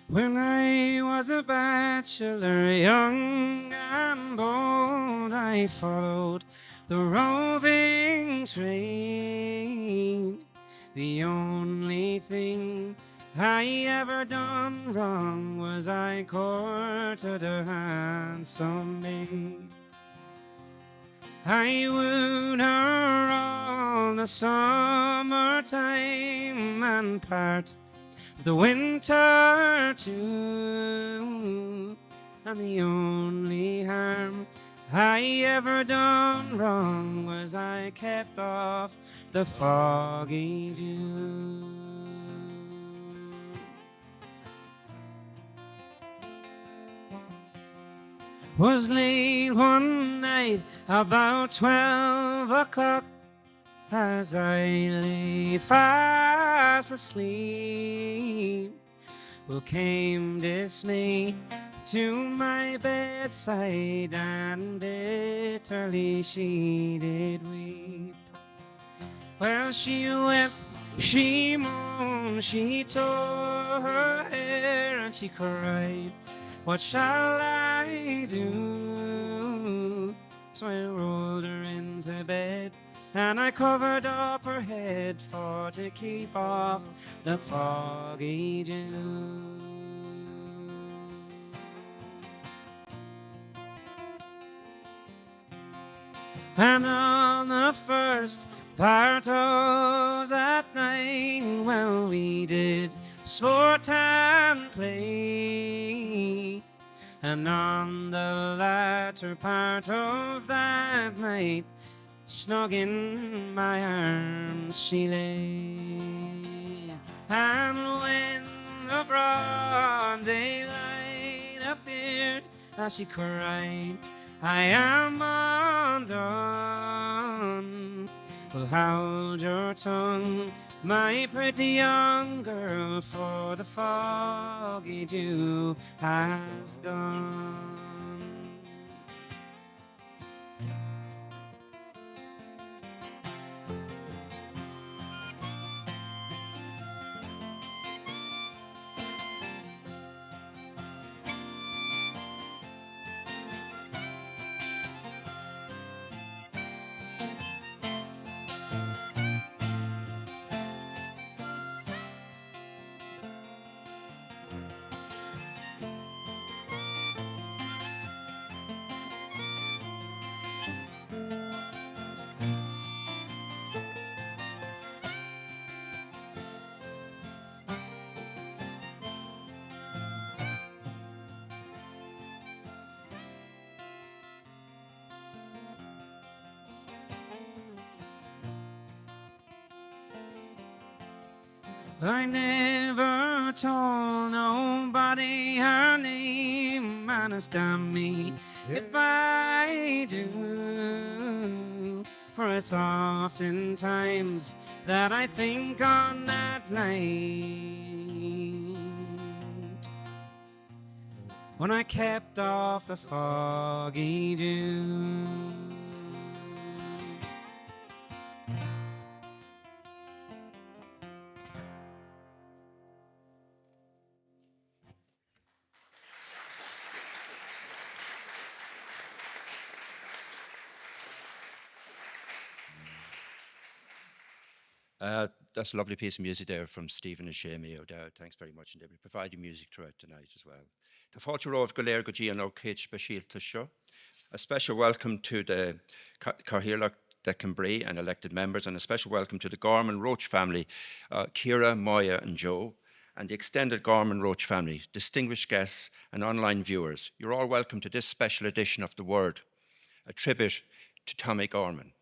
When I was a bachelor, young and bold, I followed the roving trade. The only thing I ever done wrong was I courted a handsome maid. I wooed her all the summertime and part the winter too, and the only harm I ever done wrong was I kept off the foggy dew. Was late one night about 12 o'clock, as I lay fast asleep, well, came dismay to my bedside, and bitterly she did weep. Well, she wept, she moaned, she tore her hair, and she cried, "What shall I do?" So I rolled her into bed, and I covered up her head for to keep off the foggy dew. And on the first part of that night, well, we did sport and play. And on the latter part of that night, snug in my arms she lay. And when the broad daylight appeared, as she cried, "I am undone." Well, hold your tongue, my pretty young girl, for the foggy dew has gone. I never told nobody her name, and it's damn me if I do. For it's oftentimes that I think on that night when I kept off the foggy dew. That's a lovely piece of music there from Stephen and Seamie O'Dowd. Thanks very much. And they will provide you music throughout tonight as well. The Fáilte Rómh go léir go dtí an ócéid speisialta seo. A special welcome to the Cathaoirleach, Declan, Bree and elected members, and a special welcome to the Gorman Roach family, Ciara, Maura and Joe, and the extended Gorman Roach family, distinguished guests and online viewers. You're all welcome to this special edition of The Word, a tribute to Tommie Gorman.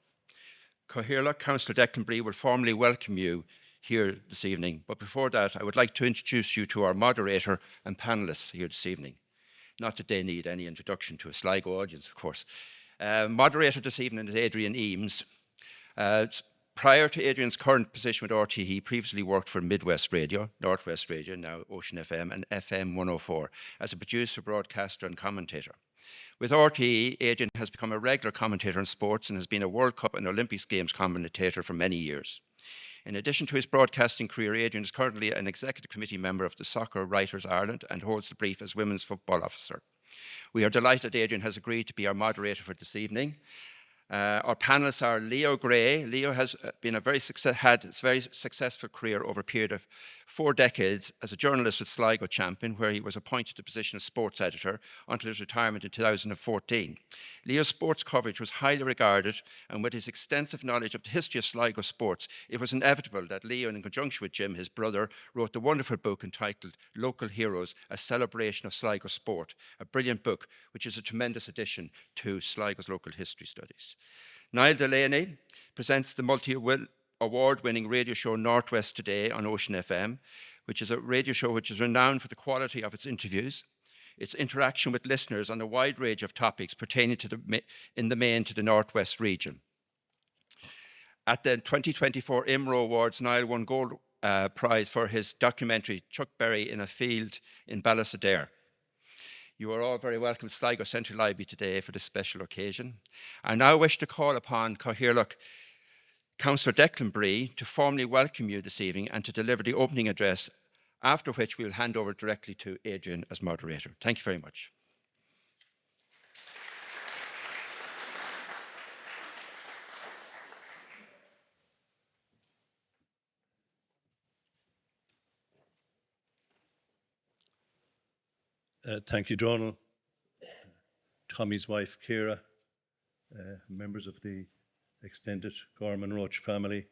Cathaoirleach Councillor Declan Bree will formally welcome you here this evening, but before that, I would like to introduce you to our moderator and panellists here this evening. Not that they need any introduction to a Sligo audience, of course. Moderator this evening is Adrian Eames. Prior to Adrian's current position with RTE, he previously worked for Midwest Radio, Northwest Radio, now Ocean FM, and FM 104 as a producer, broadcaster and commentator. With RTE, Adrian has become a regular commentator in sports and has been a World Cup and Olympics Games commentator for many years. In addition to his broadcasting career, Adrian is currently an executive committee member of the Soccer Writers Ireland and holds the brief as Women's Football Officer. We are delighted Adrian has agreed to be our moderator for this evening. Our panelists are Leo Gray. Leo has been had a very successful career over a period of 4 decades as a journalist with Sligo Champion, where he was appointed to the position of sports editor until his retirement in 2014. Leo's sports coverage was highly regarded, and with his extensive knowledge of the history of Sligo sports, it was inevitable that Leo, in conjunction with Jim, his brother, wrote the wonderful book entitled Local Heroes, A Celebration of Sligo Sport, a brilliant book which is a tremendous addition to Sligo's local history studies. Niall Delaney presents the multi-award-winning radio show Northwest Today on Ocean FM, which is a radio show which is renowned for the quality of its interviews, its interaction with listeners on a wide range of topics pertaining to in the main to the Northwest region. At the 2024 IMRO Awards, Niall won Gold Prize for his documentary Chuck Berry in a Field in Ballysadare. You are all very welcome to Sligo Central Library today for this special occasion. I now wish to call upon Cathaoirleach Councillor Declan Bree to formally welcome you this evening and to deliver the opening address, after which we will hand over directly to Adrian as moderator. Thank you very much. Thank you, Donal. Tommie's wife, Ciara, members of the extended Gorman Roach family,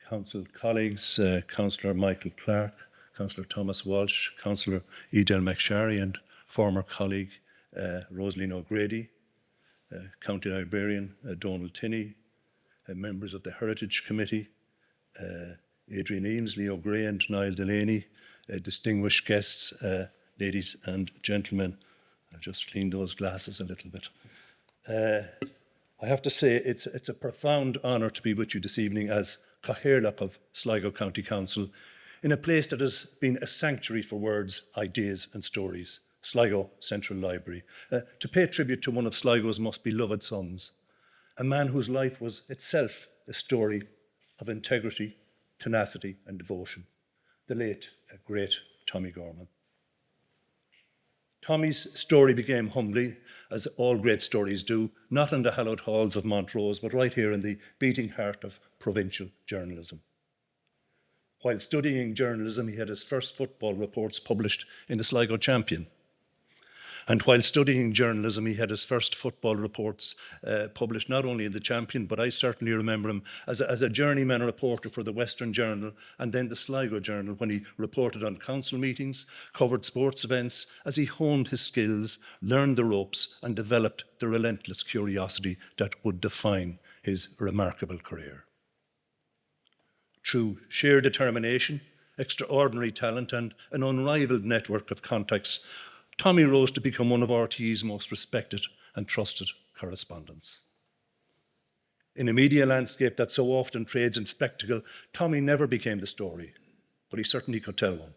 council colleagues, Councillor Michael Clark, Councillor Thomas Walsh, Councillor Edel McSharry, and former colleague Rosaleen O'Grady, County Librarian Donal Tinney, members of the Heritage Committee, Adrian Eames, Leo Gray, and Niall Delaney, distinguished guests, ladies and gentlemen. I'll just clean those glasses a little bit. I have to say it's a profound honour to be with you this evening as Cathaoirleach of Sligo County Council in a place that has been a sanctuary for words, ideas and stories, Sligo Central Library, to pay tribute to one of Sligo's most beloved sons, a man whose life was itself a story of integrity, tenacity and devotion, the late, great Tommie Gorman. Tommie's story began humbly, as all great stories do, not in the hallowed halls of Montrose, but right here in the beating heart of provincial journalism. While studying journalism, he had his first football reports published in the Sligo Champion. And while studying journalism, he had his first football reports published not only in the Champion, but I certainly remember him as a journeyman reporter for the Western Journal and then the Sligo Journal, when he reported on council meetings, covered sports events, as he honed his skills, learned the ropes and developed the relentless curiosity that would define his remarkable career. Through sheer determination, extraordinary talent and an unrivalled network of contacts, Tommie rose to become one of RTE's most respected and trusted correspondents. In a media landscape that so often trades in spectacle, Tommie never became the story, but he certainly could tell one.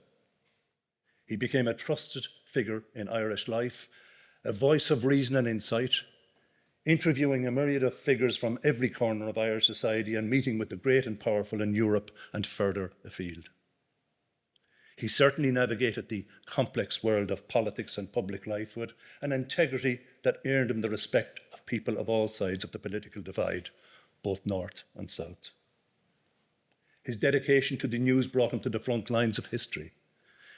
He became a trusted figure in Irish life, a voice of reason and insight, interviewing a myriad of figures from every corner of Irish society and meeting with the great and powerful in Europe and further afield. He certainly navigated the complex world of politics and public life with an integrity that earned him the respect of people of all sides of the political divide, both north and south. His dedication to the news brought him to the front lines of history.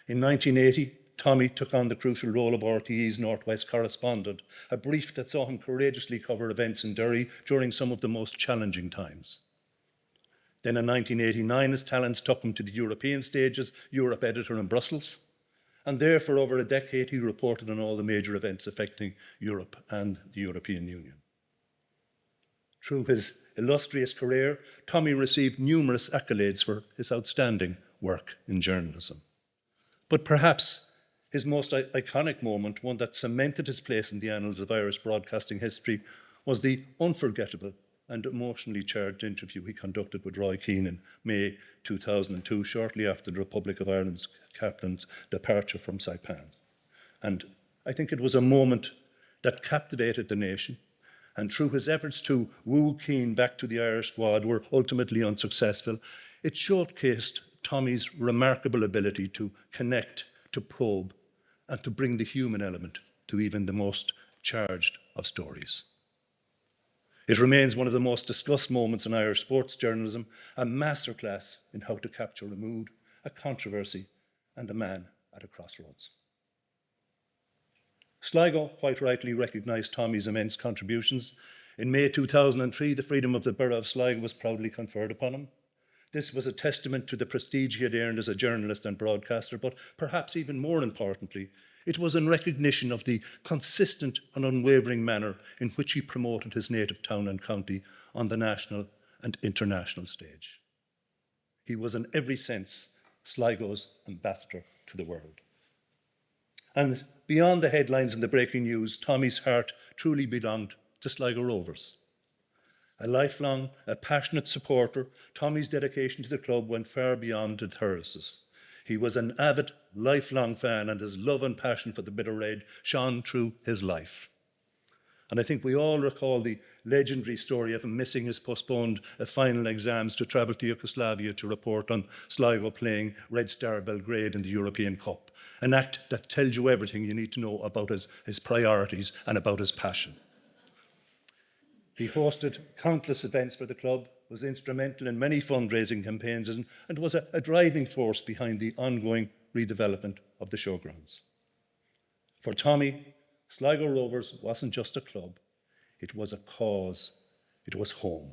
In 1980, Tommie took on the crucial role of RTE's Northwest correspondent, a brief that saw him courageously cover events in Derry during some of the most challenging times. Then in 1989, his talents took him to the European stage as Europe editor in Brussels. And there, for over a decade, he reported on all the major events affecting Europe and the European Union. Through his illustrious career, Tommie received numerous accolades for his outstanding work in journalism. But perhaps his most iconic moment, one that cemented his place in the annals of Irish broadcasting history, was the unforgettable and emotionally charged interview he conducted with Roy Keane in May 2002, shortly after the Republic of Ireland's captain's departure from Saipan. And I think it was a moment that captivated the nation, and through his efforts to woo Keane back to the Irish squad were ultimately unsuccessful. It showcased Tommie's remarkable ability to connect, to probe, and to bring the human element to even the most charged of stories. It remains one of the most discussed moments in Irish sports journalism, a masterclass in how to capture a mood, a controversy, and a man at a crossroads. Sligo quite rightly recognised Tommie's immense contributions. In May 2003, the freedom of the borough of Sligo was proudly conferred upon him. This was a testament to the prestige he had earned as a journalist and broadcaster, but perhaps even more importantly, it was in recognition of the consistent and unwavering manner in which he promoted his native town and county on the national and international stage. He was in every sense Sligo's ambassador to the world. And beyond the headlines and the breaking news, Tommie's heart truly belonged to Sligo Rovers. A lifelong, a passionate supporter, Tommie's dedication to the club went far beyond the terraces. He was an avid, lifelong fan, and his love and passion for the Bit of Red shone through his life. And I think we all recall the legendary story of him missing his postponed final exams to travel to Yugoslavia to report on Sligo playing Red Star Belgrade in the European Cup, an act that tells you everything you need to know about his priorities and about his passion. He hosted countless events for the club, was instrumental in many fundraising campaigns, and was a driving force behind the ongoing redevelopment of the showgrounds. For Tommie, Sligo Rovers wasn't just a club, it was a cause, it was home.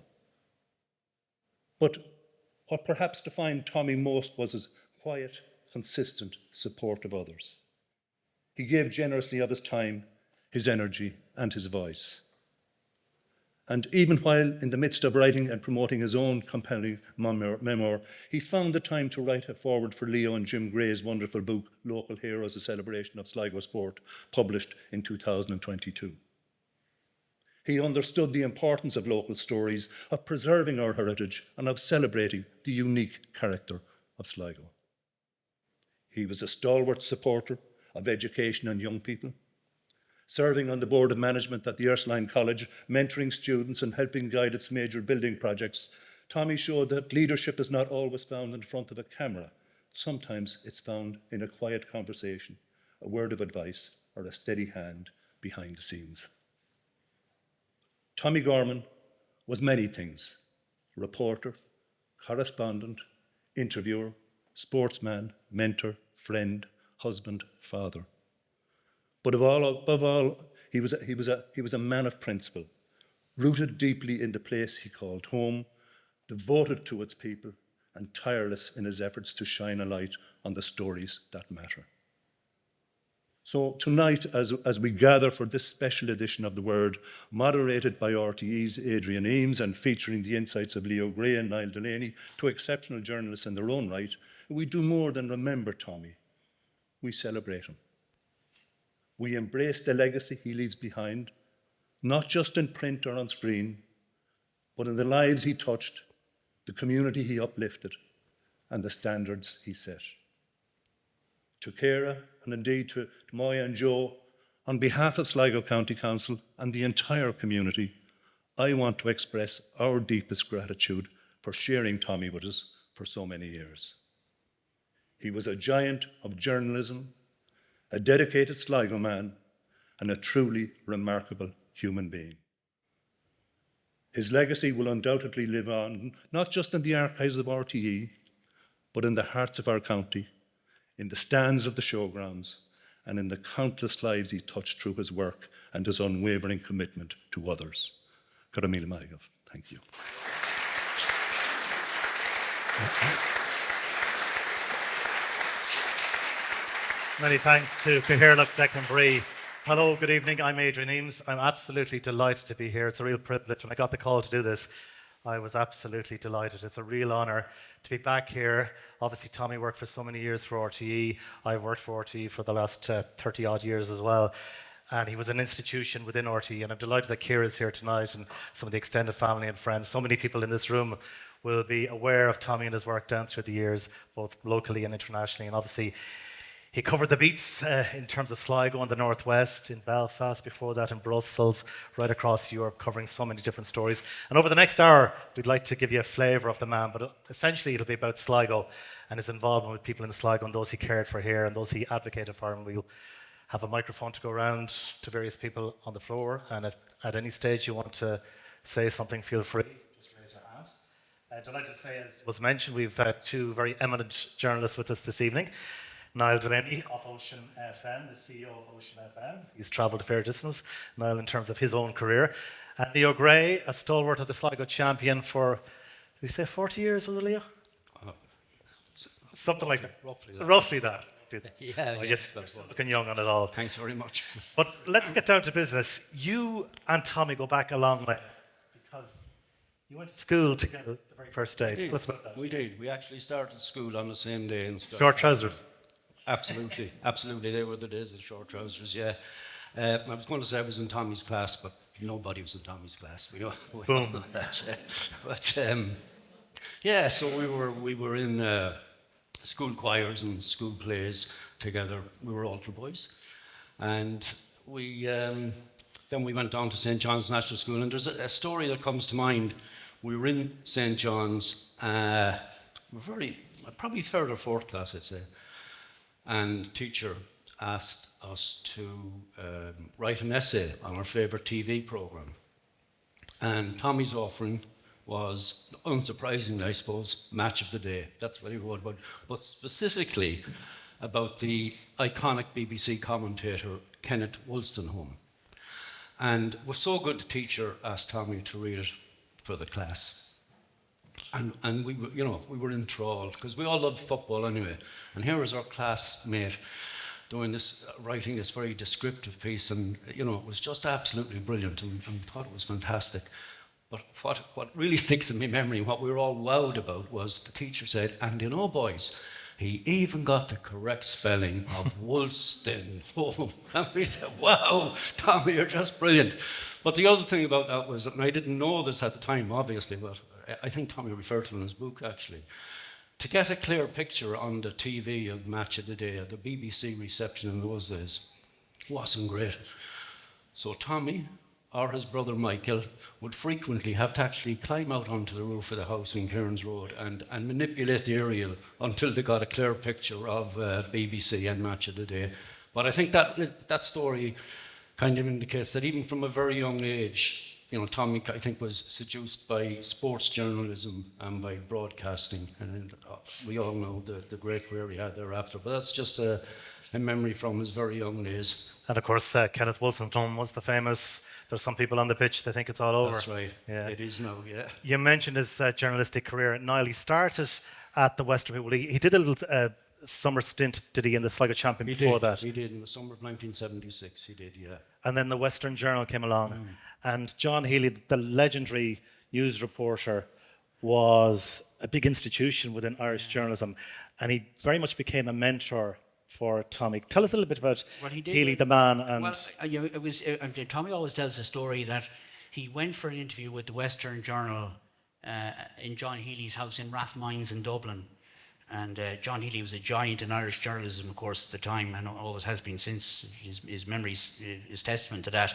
But what perhaps defined Tommie most was his quiet, consistent support of others. He gave generously of his time, his energy, and his voice. And even while in the midst of writing and promoting his own compelling memoir, he found the time to write a foreword for Leo and Jim Gray's wonderful book, Local Heroes, a Celebration of Sligo Sport, published in 2022. He understood the importance of local stories, of preserving our heritage, and of celebrating the unique character of Sligo. He was a stalwart supporter of education and young people, serving on the board of management at the Ursuline College, mentoring students and helping guide its major building projects. Tommie showed that leadership is not always found in front of a camera. Sometimes it's found in a quiet conversation, a word of advice, or a steady hand behind the scenes. Tommie Gorman was many things: reporter, correspondent, interviewer, sportsman, mentor, friend, husband, father. But above all, he was a man of principle, rooted deeply in the place he called home, devoted to its people, and tireless in his efforts to shine a light on the stories that matter. So tonight, as we gather for this special edition of The Word, moderated by RTE's Adrian Eames and featuring the insights of Leo Gray and Niall Delaney, two exceptional journalists in their own right, we do more than remember Tommie. We celebrate him. We embrace the legacy he leaves behind, not just in print or on screen, but in the lives he touched, the community he uplifted, and the standards he set. To Ciara, and indeed to Moya and Joe, on behalf of Sligo County Council and the entire community, I want to express our deepest gratitude for sharing Tommie with us for so many years. He was a giant of journalism, a dedicated Sligo man, and a truly remarkable human being. His legacy will undoubtedly live on, not just in the archives of RTE, but in the hearts of our county, in the stands of the showgrounds, and in the countless lives he touched through his work and his unwavering commitment to others. Caramila Maigov, thank you. Many thanks to Cathaoirleach, Declan, Bree. Hello, good evening. I'm Adrian Eames. I'm absolutely delighted to be here. It's a real privilege. When I got the call to do this, I was absolutely delighted. It's a real honour to be back here. Obviously, Tommie worked for so many years for RTE. I've worked for RTE for the last 30 odd years as well. And he was an institution within RTE. And I'm delighted that Ciara's here tonight and some of the extended family and friends. So many people in this room will be aware of Tommie and his work down through the years, both locally and internationally. And obviously, he covered the beats in terms of Sligo in the northwest, in Belfast, before that in Brussels, right across Europe, covering so many different stories. And over the next hour, we'd like to give you a flavour of the man, but essentially it'll be about Sligo and his involvement with people in Sligo and those he cared for here and those he advocated for. And we'll have a microphone to go around to various people on the floor. And if at any stage you want to say something, feel free. Just raise your hand. Delighted to say, as was mentioned, we've two very eminent journalists with us this evening. Niall Delaney of Ocean FM, the CEO of Ocean FM. He's travelled a fair distance, Niall, in terms of his own career. And Leo Gray, a stalwart of the Sligo Champion for, did we say 40 years, was it, Leo? Something like that. Roughly that. Yeah, I guess looking young on it all. Thanks very much. But let's get down to business. You and Tommie go back a long way because you went to school together the very first day. What's about that? We did. We actually started school on the same day. And Short trousers. Absolutely, absolutely. They were the days of short trousers, yeah. I was going to say I was in Tommie's class, but nobody was in Tommie's class. We all know that. Yeah. But yeah, so we were in school choirs and school plays together. We were altar boys, and we then we went on to St. John's National School. And there's a story that comes to mind. We were in St. John's, probably third or fourth class, I'd say. And teacher asked us to write an essay on our favourite TV programme. And Tommie's offering was, unsurprisingly, I suppose, Match of the Day. That's what he wrote about. But specifically about the iconic BBC commentator Kenneth Wolstenholme. And it was so good the teacher asked Tommie to read it for the class. And we were enthralled because we all loved football anyway. And here was our classmate writing this very descriptive piece, and it was just absolutely brilliant, and thought it was fantastic. But what really sticks in my memory, what we were all wowed about, was the teacher said, "And boys, he even got the correct spelling of Wolstenholme." And we said, "Wow, Tommie, you're just brilliant." But the other thing about that was, and I didn't know this at the time, obviously, but I think Tommie referred to it in his book, actually. To get a clear picture on the TV of Match of the Day, the BBC reception in those days, wasn't great. So Tommie, or his brother Michael, would frequently have to actually climb out onto the roof of the house in Cairns Road and manipulate the aerial until they got a clear picture of BBC and Match of the Day. But I think that story kind of indicates that even from a very young age, Tommie, I think, was seduced by sports journalism and by broadcasting, and we all know the great career he had thereafter. But that's just a memory from his very young days. And of course, Kenneth Wolstenholme was the famous, there's some people on the pitch, they think it's all over. That's right. Yeah. It is now, yeah. You mentioned his journalistic career. Niall, he started at the Western People. He did a little summer stint, did he, in the Sligo Champion before that? He did, in the summer of 1976, he did, yeah. And then the Western Journal came along. And John Healy, the legendary news reporter, was a big institution within Irish journalism. And he very much became a mentor for Tommie. Tell us a little bit about Healy, the man. And it was Tommie always tells the story that he went for an interview with the Western Journal in John Healy's house in Rathmines in Dublin. And John Healy was a giant in Irish journalism, of course, at the time, and always has been since. His memories is testament to that.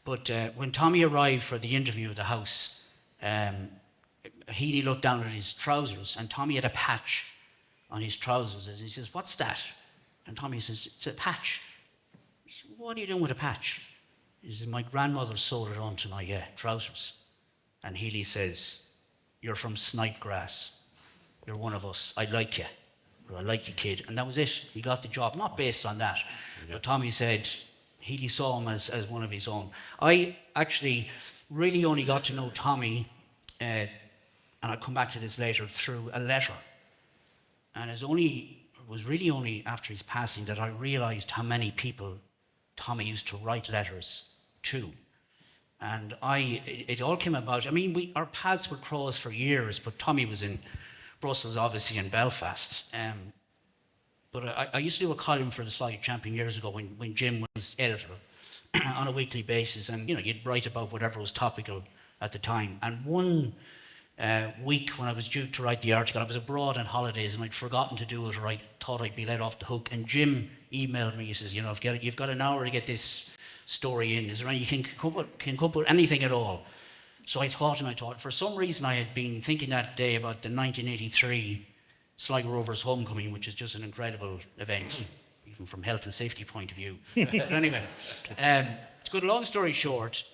But when Tommie arrived for the interview at the house, Healy looked down at his trousers, and Tommie had a patch on his trousers. And he says, "What's that?" And Tommie says, "It's a patch." He says, "What are you doing with a patch?" He says, "My grandmother sewed it onto my trousers." And Healy says, "You're from Snipegrass. You're one of us. I like you. I like you, kid." And that was it. He got the job, not based on that. Yeah. But Tommie said Healy saw him as one of his own. I actually really only got to know Tommie, and I'll come back to this later, through a letter. And it's only was really only after his passing that I realised how many people Tommie used to write letters to. And it all came about. I mean, our paths would cross for years, but Tommie was in Brussels, obviously, and Belfast. But I used to do a column for the Sligo Champion years ago when Jim was editor on a weekly basis. And, you'd write about whatever was topical at the time. And one week when I was due to write the article, I was abroad on holidays and I'd forgotten to do it, or I thought I'd be let off the hook. And Jim emailed me. He says, you've got an hour to get this story in. Is there any, you can come up with anything at all? So I thought, for some reason I had been thinking that day about the 1983 Sligo Rovers homecoming, which is just an incredible event, even from health and safety point of view. But anyway, to cut a long story short,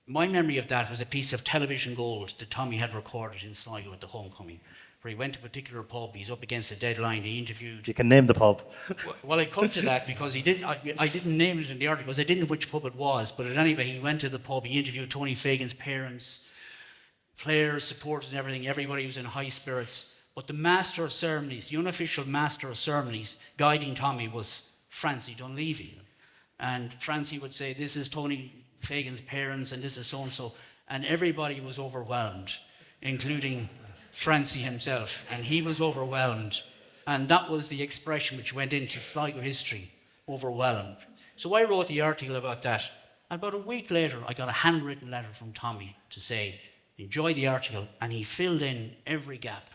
my memory of that was a piece of television gold that Tommie had recorded in Sligo at the homecoming, where he went to a particular pub, he's up against a deadline, he interviewed... You can name the pub. Well, I come to that because I didn't name it in the article because I didn't know which pub it was, but anyway, he went to the pub, he interviewed Tony Fagan's parents, players, supporters and everything, everybody was in high spirits. But the master of ceremonies, the unofficial master of ceremonies guiding Tommie was Francie Dunleavy. And Francie would say, this is Tony Fagan's parents and this is so-and-so. And everybody was overwhelmed, including Francie himself. And he was overwhelmed. And that was the expression which went into Sligo history, overwhelmed. So I wrote the article about that. And about a week later, I got a handwritten letter from Tommie to say, enjoy the article. And he filled in every gap.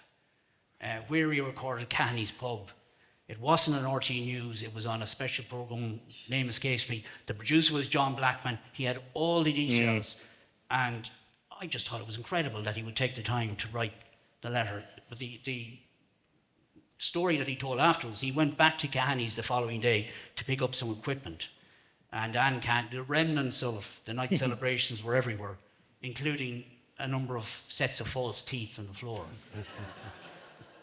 Where he recorded Cathaoirleach's pub. It wasn't on RT News, it was on a special programme, name escapes me. The producer was John Blackman, he had all the details. And I just thought it was incredible that he would take the time to write the letter. But the story that he told afterwards, he went back to Cathaoirleach's the following day to pick up some equipment. And the remnants of the night celebrations were everywhere, including a number of sets of false teeth on the floor.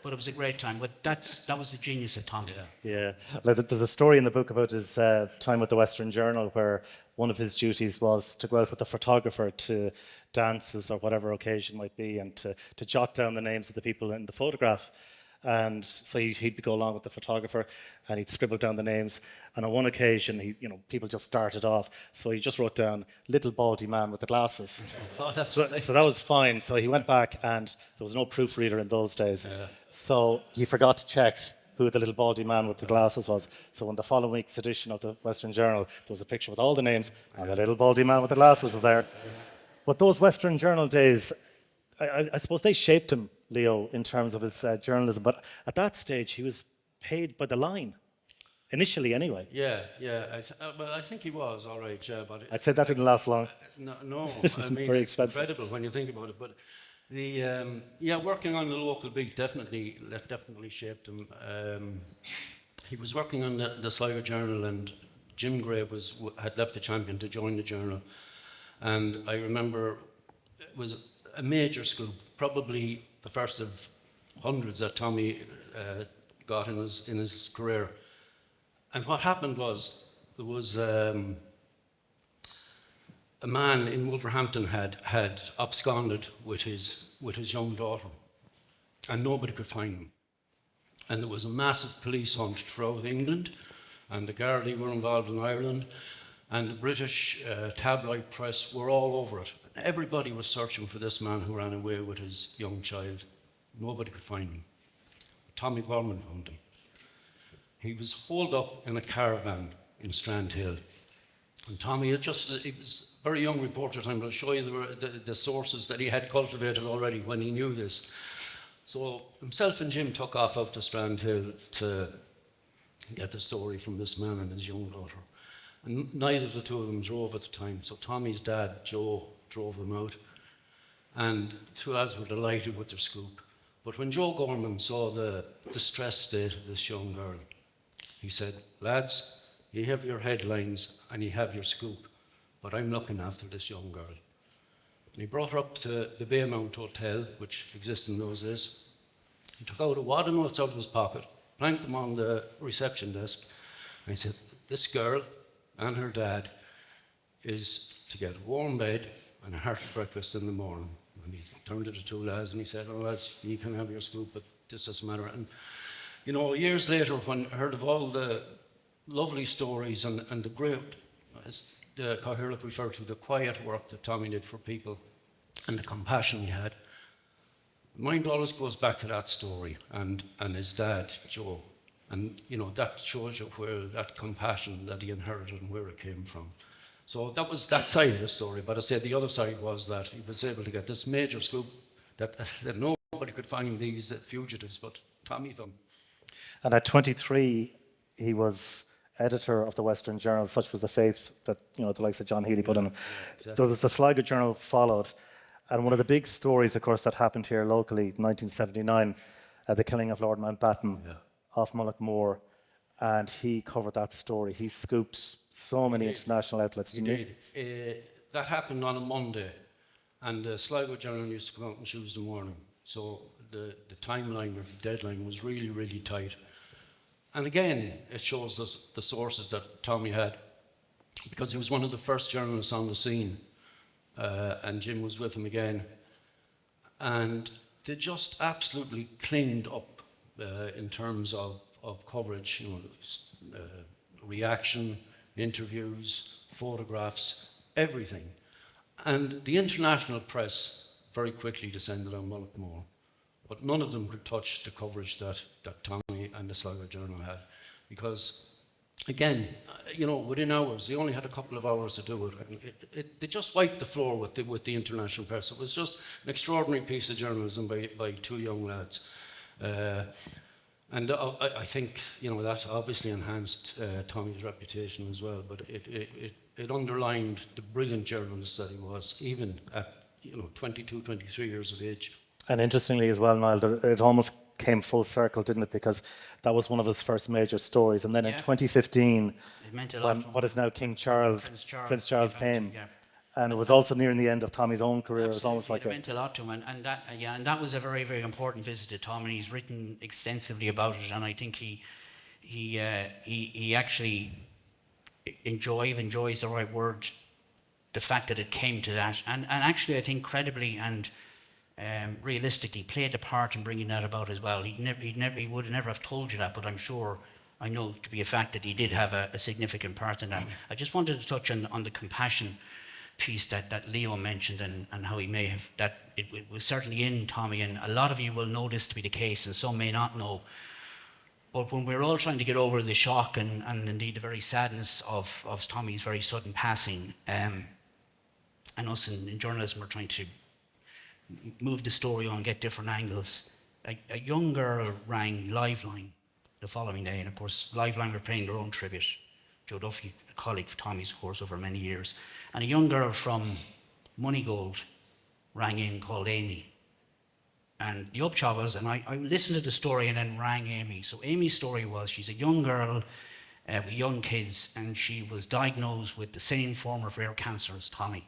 But it was a great time. But that was the genius of Tommie. Yeah. Like, there's a story in the book about his time with the Western Journal where one of his duties was to go out with the photographer to dances or whatever occasion might be and to jot down the names of the people in the photograph. And so he'd go along with the photographer and he'd scribble down the names. And on one occasion, people just started off. So he just wrote down, little baldy man with the glasses. Oh, that's so that was fine. So he went back and there was no proofreader in those days. Yeah. So he forgot to check who the little baldy man with the glasses was. So in the following week's edition of the Western Journal, there was a picture with all the names and the little baldy man with the glasses was there. But those Western Journal days, I suppose they shaped him, Leo, in terms of his journalism. But at that stage, he was paid by the line. Initially, anyway. Yeah. Well, I think he was all right. Yeah, but I'd say that didn't last long. No. I mean, very it's expensive. incredible when you think about it. But working on the local beat definitely shaped him. He was working on the Sligo Journal, and Jim Gray had left the Champion to join the Journal, and I remember it was a major scoop, probably the first of hundreds that Tommie got in his career. And what happened was, there was a man in Wolverhampton had absconded with his young daughter, and nobody could find him. And there was a massive police hunt throughout England, and the Gardaí were involved in Ireland, and the British tabloid press were all over it. Everybody was searching for this man who ran away with his young child. Nobody could find him. Tommie Gorman found him. He was holed up in a caravan in Strandhill. And Tommie he was a very young reporter at the time, but I'll show you the sources that he had cultivated already when he knew this. So himself and Jim took off out to Strandhill to get the story from this man and his young daughter. And neither of the two of them drove at the time, so Tommie's dad, Joe, drove them out. And the two lads were delighted with their scoop. But when Joe Gorman saw the distressed state of this young girl, he said, lads, you have your headlines and you have your scoop, but I'm looking after this young girl. And he brought her up to the Baymount Hotel, which existed in those days. He took out a wad of notes out of his pocket, planked them on the reception desk, and he said, this girl and her dad is to get a warm bed and a hearty breakfast in the morning. And he turned to the two lads and he said, oh lads, you can have your scoop, but this doesn't matter. And You know, years later, when I heard of all the lovely stories and the great, as the Cathaoirleach referred to, the quiet work that Tommie did for people and the compassion he had, mind always goes back to that story and his dad, Joe. And, you know, that shows you where that compassion that he inherited and where it came from. So that was that side of the story. But I said the other side was that he was able to get this major scoop that nobody could find these fugitives, but Tommie found. And at 23, he was editor of the Western Journal. Such was the faith that, you know, the likes of John Healy put in him. Exactly. There was the Sligo Journal followed. And one of the big stories, of course, that happened here locally, 1979, the killing of Lord Mountbatten off Mullaghmore. And he covered that story. He scooped so many international outlets. He did. That happened on a Monday, and the Sligo Journal used to come out on Tuesday morning. So the timeline or the deadline was really, really tight. And again, it shows us the sources that Tommie had, because he was one of the first journalists on the scene, and Jim was with him again. And they just absolutely cleaned up in terms of coverage, you know, reaction, interviews, photographs, everything. And the international press very quickly descended on Mullaghmore, but none of them could touch the coverage that Tommie and the Sligo Journal had, because, again, you know, within hours, they only had a couple of hours to do it. And they just wiped the floor with the international press. It was just an extraordinary piece of journalism by two young lads. And I think, you know, that obviously enhanced Tommie's reputation as well, but it underlined the brilliant journalist that he was, even at, you know, 22, 23 years of age. And interestingly as well, Niall, it almost came full circle, didn't it? Because that was one of his first major stories. And then in 2015, It meant a lot when to him. what is now King Charles, Prince Charles came, Yeah. and it was also nearing the end of Tommie's own career. It was almost like It meant a lot to him, and that was a very, very important visit to Tom, and he's written extensively about it. And I think he actually enjoys the right word, the fact that it came to that, and actually I think credibly and realistically played a part in bringing that about as well. He would never have told you that, but I know to be a fact that he did have a significant part in that. I just wanted to touch on the compassion piece that Leo mentioned, and how he may have, that it was certainly in Tommie, and a lot of you will know this to be the case, and some may not know. But when we're all trying to get over the shock and indeed the very sadness of Tommie's very sudden passing, and us in journalism are trying to move the story on, get different angles. A young girl rang Liveline the following day, and of course Liveline were paying their own tribute. Joe Duffy, a colleague of Tommie's, of course, over many years. And a young girl from Moneygold rang in called Amy. And the upshot was, and I listened to the story and then rang Amy. So Amy's story was, she's a young girl with young kids, and she was diagnosed with the same form of rare cancer as Tommie.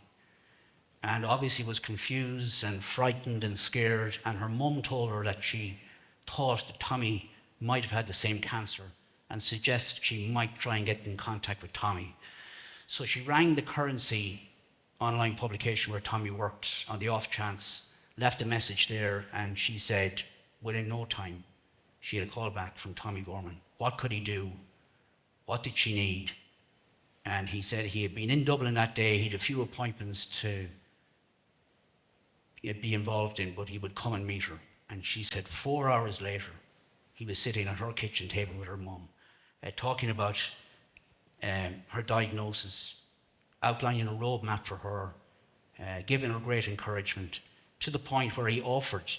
And obviously was confused and frightened and scared, and her mum told her that she thought that Tommie might have had the same cancer, and suggested she might try and get in contact with Tommie. So she rang the Currency online publication where Tommie worked on the off chance, left a message there, and she said within no time she had a call back from Tommie Gorman. What could he do? What did she need? And he said he had been in Dublin that day, he had a few appointments to be involved in, but he would come and meet her. And she said 4 hours later, he was sitting at her kitchen table with her mum, talking about her diagnosis, outlining a roadmap for her, giving her great encouragement, to the point where he offered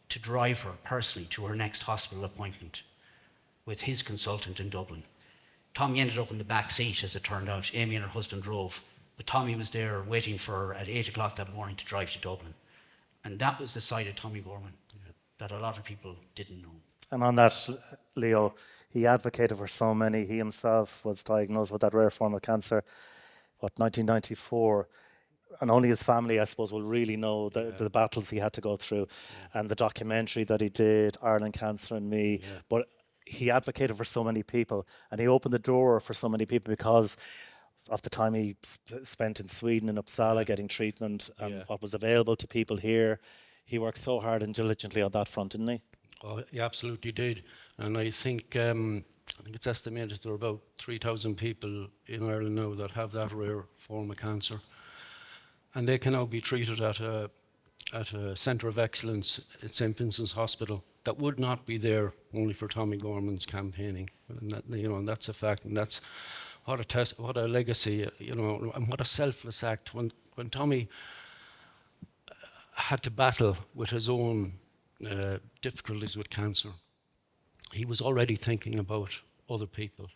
to drive her personally to her next hospital appointment with his consultant in Dublin. Tommie ended up in the back seat, as it turned out. Amy and her husband drove, but Tommie was there waiting for her at 8 o'clock that morning to drive to Dublin. And that was the side of Tommie Gorman that a lot of people didn't know. And on that, Leo, he advocated for so many. He himself was diagnosed with that rare form of cancer, 1994. And only his family, I suppose, will really know the battles he had to go through, and the documentary that he did, Ireland Cancer and Me. Yeah. But he advocated for so many people, and he opened the door for so many people because of the time he spent in Sweden and Uppsala getting treatment and what was available to people here. He worked so hard and diligently on that front, didn't he? Oh, he absolutely did. And I think it's estimated there are about 3,000 people in Ireland now that have that rare form of cancer. And they can now be treated at a centre of excellence at St. Vincent's Hospital that would not be there only for Tommie Gorman's campaigning. And that, and that's a fact, and that's what a legacy, and what a selfless act. When Tommie had to battle with his own difficulties with cancer, he was already thinking about other people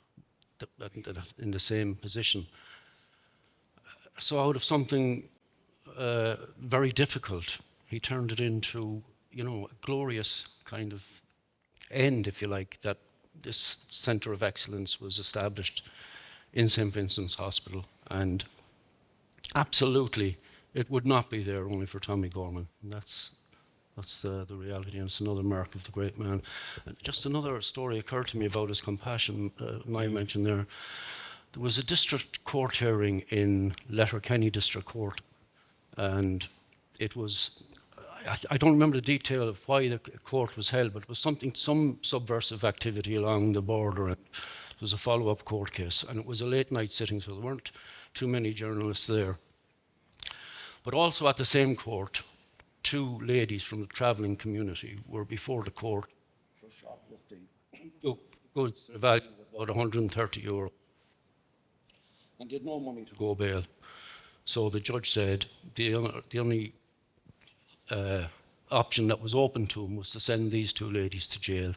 in the same position. So out of something very difficult, he turned it into, a glorious kind of end, if you like, that this centre of excellence was established in St. Vincent's Hospital. And absolutely, it would not be there only for Tommie Gorman. And that's the reality, and it's another mark of the great man. Just another story occurred to me about his compassion. Niall mentioned there was a district court hearing in Letterkenny District Court, and it was, I don't remember the detail of why the court was held, but it was some subversive activity along the border. And it was a follow-up court case, and it was a late night sitting, so there weren't too many journalists there. But also at the same court, two ladies from the travelling community were before the court for shoplifting goods valued at about €130. And they had no money to go bail. So the judge said the only option that was open to him was to send these two ladies to jail.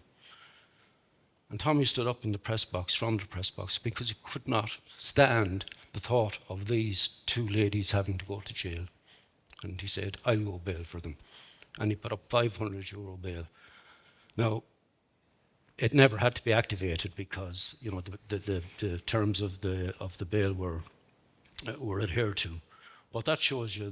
And Tommie stood up in the press box, from the press box, because he could not stand the thought of these two ladies having to go to jail. And he said, I'll go bail for them. And he put up €500 bail. Now, it never had to be activated because, the terms of the bail were adhered to. But that shows you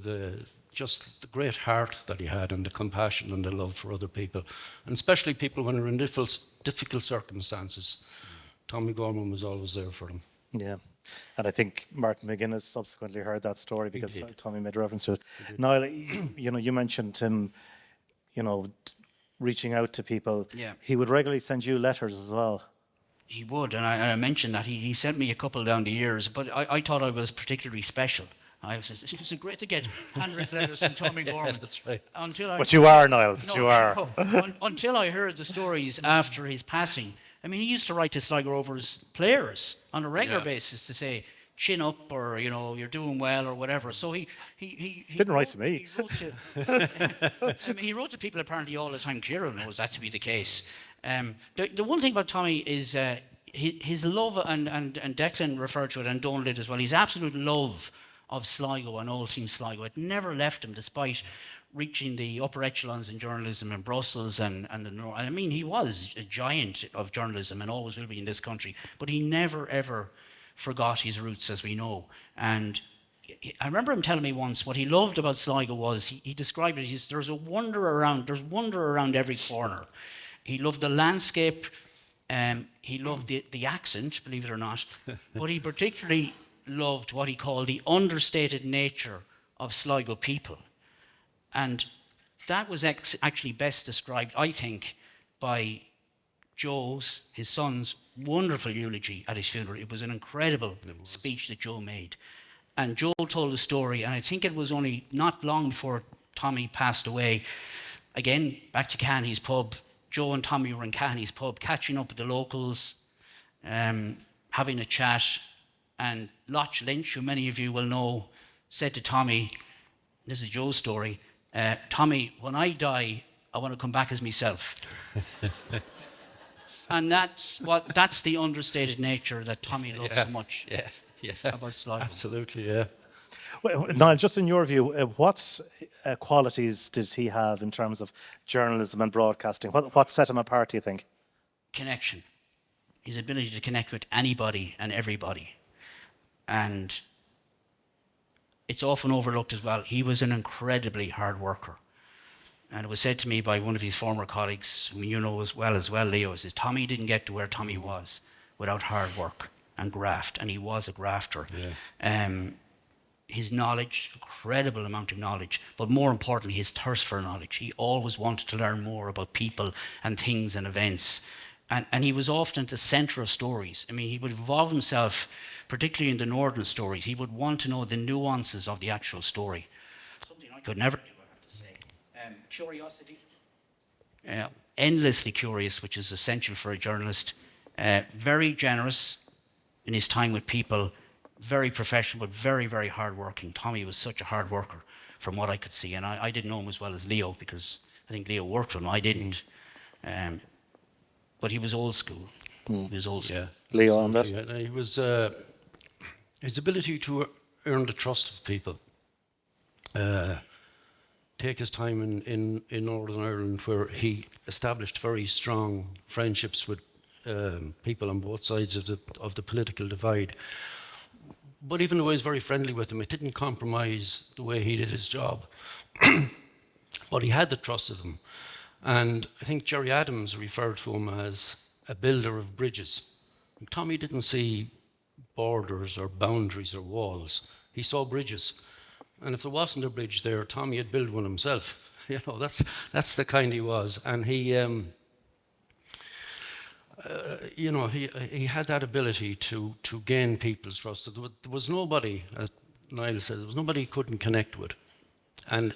just the great heart that he had, and the compassion and the love for other people, and especially people when they're in difficult circumstances. Tommie Gorman was always there for them. Yeah. And I think Martin McGuinness subsequently heard that story because Tommie made reference to it. Niall, you mentioned him, reaching out to people. Yeah. He would regularly send you letters as well. He would, and I mentioned that. He sent me a couple down the years, but I thought I was particularly special. I was, it's great to get handwritten letters from Tommie Gorman. That's right. But you are, Niall, you are. No, until I heard the stories after his passing. I mean, he used to write to Sligo Rovers players on a regular basis to say, chin up, or, you're doing well, or whatever. So he didn't write to me. He wrote to people apparently all the time. Kieran knows that to be the case. The one thing about Tommie is his love, and Declan referred to it, and Donal did as well, his absolute love of Sligo and Old Team Sligo. It never left him, despite reaching the upper echelons in journalism in Brussels and the North. I mean, he was a giant of journalism and always will be in this country, but he never ever forgot his roots, as we know. And I remember him telling me once what he loved about Sligo was, he described it, there's wonder around every corner. He loved the landscape, he loved the accent, believe it or not, but he particularly loved what he called the understated nature of Sligo people. And that was actually best described, I think, by Joe's, his son's, wonderful eulogy at his funeral. It was an incredible speech that Joe made. And Joe told the story, and I think it was only not long before Tommie passed away. Again, back to Cahany's pub. Joe and Tommie were in Cahany's pub, catching up with the locals, having a chat. And Loch Lynch, who many of you will know, said to Tommie, this is Joe's story, Tommie, when I die, I want to come back as myself. And that's the understated nature that Tommie loves so much about Sligo. Absolutely, yeah. Well, Niall, just in your view, what qualities did he have in terms of journalism and broadcasting? What set him apart, do you think? Connection. His ability to connect with anybody and everybody. And it's often overlooked as well. He was an incredibly hard worker. And it was said to me by one of his former colleagues, whom you know as well, Leo, says, Tommie didn't get to where Tommie was without hard work and graft, and he was a grafter. Yeah. his knowledge, incredible amount of knowledge, but more importantly, his thirst for knowledge. He always wanted to learn more about people and things and events. And he was often at the centre of stories. I mean, he would involve himself, particularly in the northern stories. He would want to know the nuances of the actual story. Something I could never do, I have to say. Curiosity. Endlessly curious, which is essential for a journalist. Very generous in his time with people. Very professional, but very, very hard-working. Tommie was such a hard worker, from what I could see. And I didn't know him as well as Leo, because I think Leo worked with him. I didn't. But he was old school. He was old school. Yeah. Leo on that. Yeah, he was his ability to earn the trust of people. Take his time in Northern Ireland, where he established very strong friendships with people on both sides of the political divide. But even though he was very friendly with them, it didn't compromise the way he did his job. But he had the trust of them. And I think Gerry Adams referred to him as a builder of bridges. Tommie didn't see borders or boundaries or walls. He saw bridges. And if there wasn't a bridge there, Tommie had built one himself. You know, that's the kind he was. And he, you know, he had that ability to gain people's trust. There was nobody, as Niall said, there was nobody he couldn't connect with. And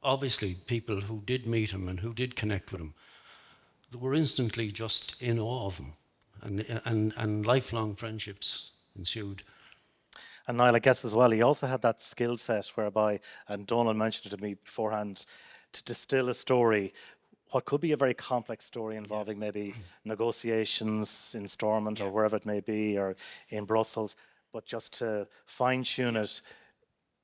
obviously, people who did meet him and who did connect with him, they were instantly just in awe of him. And lifelong friendships ensued. And Niall, I guess as well, he also had that skill set whereby, and Donal mentioned it to me beforehand, to distill a story, what could be a very complex story involving maybe negotiations in Stormont or wherever it may be, or in Brussels, but just to fine-tune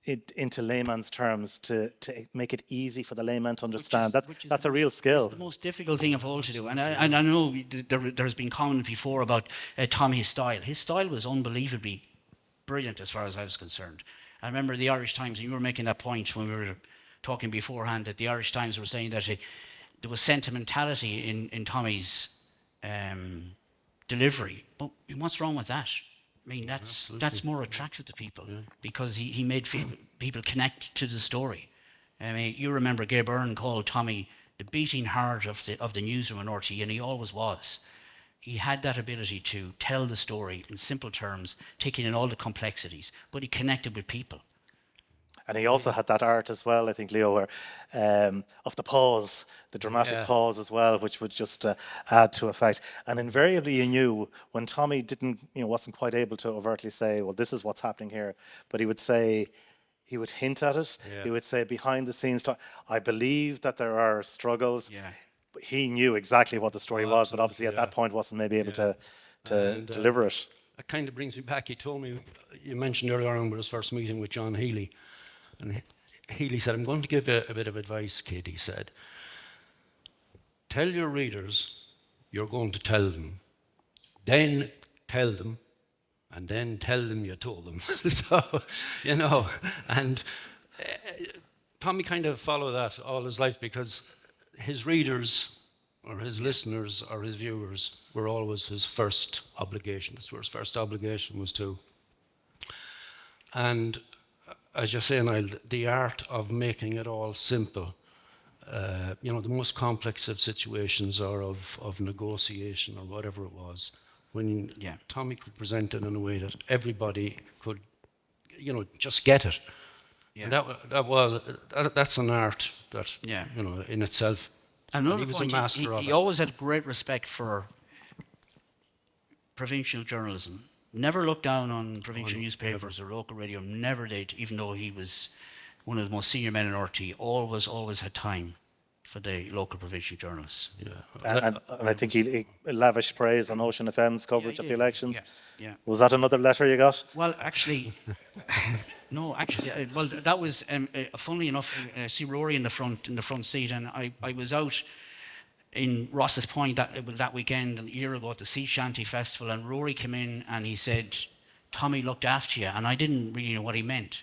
it into layman's terms, to make it easy for the layman to understand. That's a real skill. The most difficult thing of all to do. And I know there's been comment before about Tommie's style. His style was unbelievably brilliant as far as I was concerned. I remember the Irish Times, and you were making that point when we were talking beforehand, that the Irish Times were saying that there was sentimentality in Tommie's delivery. But what's wrong with that? I mean, that's more attractive to people, because he made people connect to the story. I mean, you remember Gay Byrne called Tommie the beating heart of the newsroom in RT, and he always was. He had that ability to tell the story in simple terms, taking in all the complexities, but he connected with people. And he also had that art as well, I think, Leo, where, of the pause, the dramatic pause as well, which would just add to effect. And invariably you knew when Tommie wasn't quite able to overtly say, well, this is what's happening here, but he would say, he would hint at it. Yeah. He would say behind the scenes, I believe that there are struggles. Yeah. But he knew exactly what the story was, but obviously at that point wasn't maybe able to deliver it. It kind of brings me back. He told me, you mentioned earlier on with his first meeting with John Healy, and Healy said, I'm going to give you a bit of advice, kid. He said, tell your readers you're going to tell them, then tell them, and then tell them you told them. So, you know, and Tommie kind of followed that all his life, because his readers or his listeners or his viewers were always his first obligation. That's where his first obligation was to. And as you're saying, Niall, the art of making it all simple. You know, the most complex of situations or of negotiation or whatever it was, when Tommie could present it in a way that everybody could, you know, just get it. Yeah. And that's an art that, you know, in itself. And he was a master of it. He always had great respect for provincial journalism. Never looked down on provincial newspapers or local radio. Never did, even though he was one of the most senior men in RT. Always had time for the local provincial journalists. Yeah. And I think he lavished praise on Ocean FM's coverage of the elections. Yeah. Was that another letter you got? Well, actually, no. Actually, well, that was funnily enough. I see Rory in the front seat, and I was out in Ross's Point that weekend a year ago at the Sea Shanty Festival, and Rory came in and he said, "Tommie looked after you," and I didn't really know what he meant.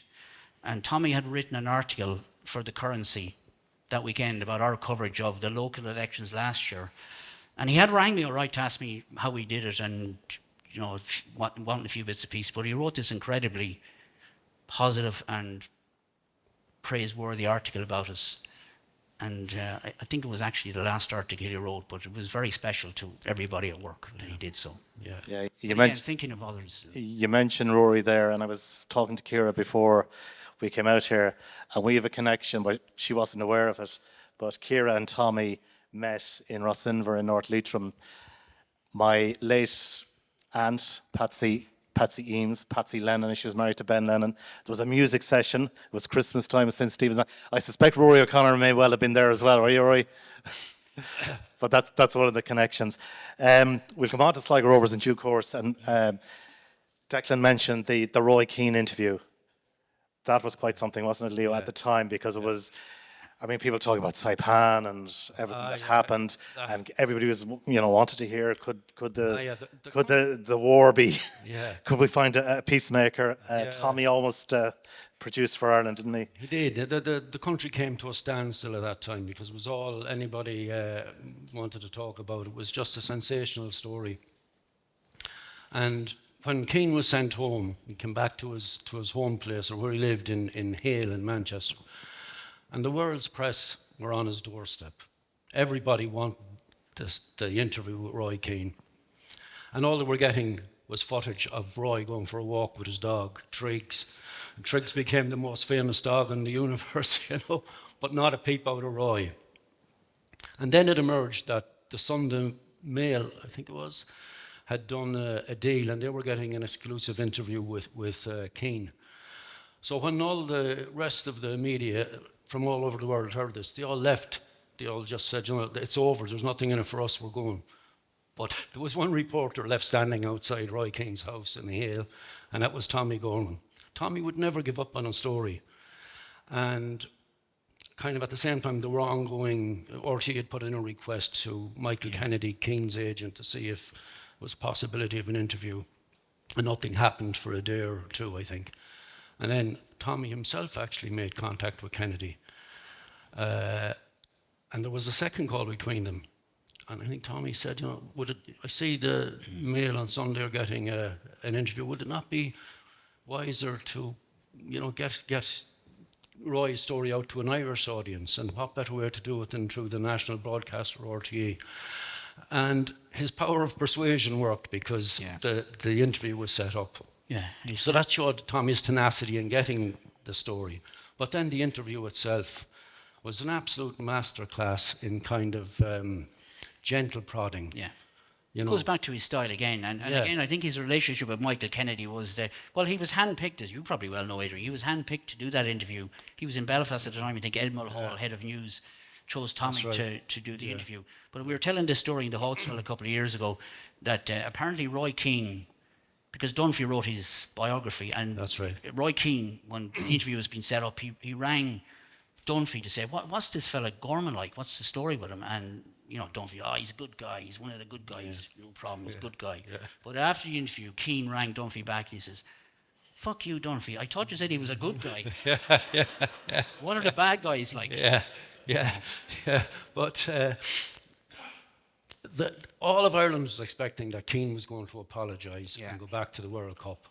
And Tommie had written an article for the Currency that weekend about our coverage of the local elections last year, and he had rang me all right to ask me how we did it, and you know, wanting a few bits of piece. But he wrote this incredibly positive and praiseworthy article about us. And I think it was actually the last article he wrote, but it was very special to everybody at work that he did so. Yeah. Yeah, But you again, mentioned thinking of others. you mentioned Rory there, and I was talking to Ciara before we came out here, and we have a connection, but she wasn't aware of it. But Ciara and Tommy met in Rossinver in North Leitrim. My late aunt, Patsy Eames, Patsy Lennon, she was married to Ben Lennon. There was a music session. It was Christmas time, St. Stephen's. I suspect Rory O'Connor may well have been there as well. Are you, Rory? But that's one of the connections. We'll come on to Sligo Rovers in due course. And Declan mentioned the Roy Keane interview. That was quite something, wasn't it, Leo, at the time? Because it was, I mean, people talking about Saipan and everything that happened, and everybody was, wanted to hear, could the war be? Yeah. Could we find a peacemaker? Tommie almost produced for Ireland, didn't he? He did. The country came to a standstill at that time because it was all anybody wanted to talk about. It was just a sensational story. And when Keane was sent home, he came back to his home place, or where he lived in Hale in Manchester. And the world's press were on his doorstep. Everybody wanted the interview with Roy Keane. And all they were getting was footage of Roy going for a walk with his dog, Triggs. And Triggs became the most famous dog in the universe, but not a peep out of Roy. And then it emerged that the Sunday Mail, I think it was, had done a deal, and they were getting an exclusive interview with Keane. So when all the rest of the media from all over the world heard this, they all left. They all just said, it's over, there's nothing in it for us, we're going. But there was one reporter left standing outside Roy Keane's house in Hale, and that was Tommie Gorman. Tommie would never give up on a story. And kind of at the same time, there were ongoing, RT had put in a request to Michael Kennedy, Keane's agent, to see if there was possibility of an interview. And nothing happened for a day or two, I think. And then Tommie himself actually made contact with Kennedy. And there was a second call between them. And I think Tommie said, I see the Mail on Sunday are getting an interview. Would it not be wiser to, get Roy's story out to an Irish audience? And what better way to do it than through the national broadcaster, RTE? And his power of persuasion worked because the interview was set up. Yeah. So that showed Tommie's tenacity in getting the story. But then the interview itself was an absolute masterclass in kind of gentle prodding. Yeah. It goes back to his style again. And again, I think his relationship with Michael Kennedy was that, he was handpicked, as you probably well know, Adrian. He was handpicked to do that interview. He was in Belfast at the time. I think Ed Mulhall, head of news, chose Tommie to do the interview. But we were telling this story in the Hawksmill a couple of years ago that apparently Roy Keane, because Dunphy wrote his biography, and that's right. Roy Keane, when the interview was being set up, he rang Dunphy to say, what's this fella Gorman like? What's the story with him? And, Dunphy, he's a good guy. He's one of the good guys. No problem. He's a good guy. Yeah. But after the interview, Keane rang Dunphy back and he says, fuck you, Dunphy. I thought you said he was a good guy. What are the bad guys like? Yeah. But all of Ireland was expecting that Keane was going to apologise and go back to the World Cup.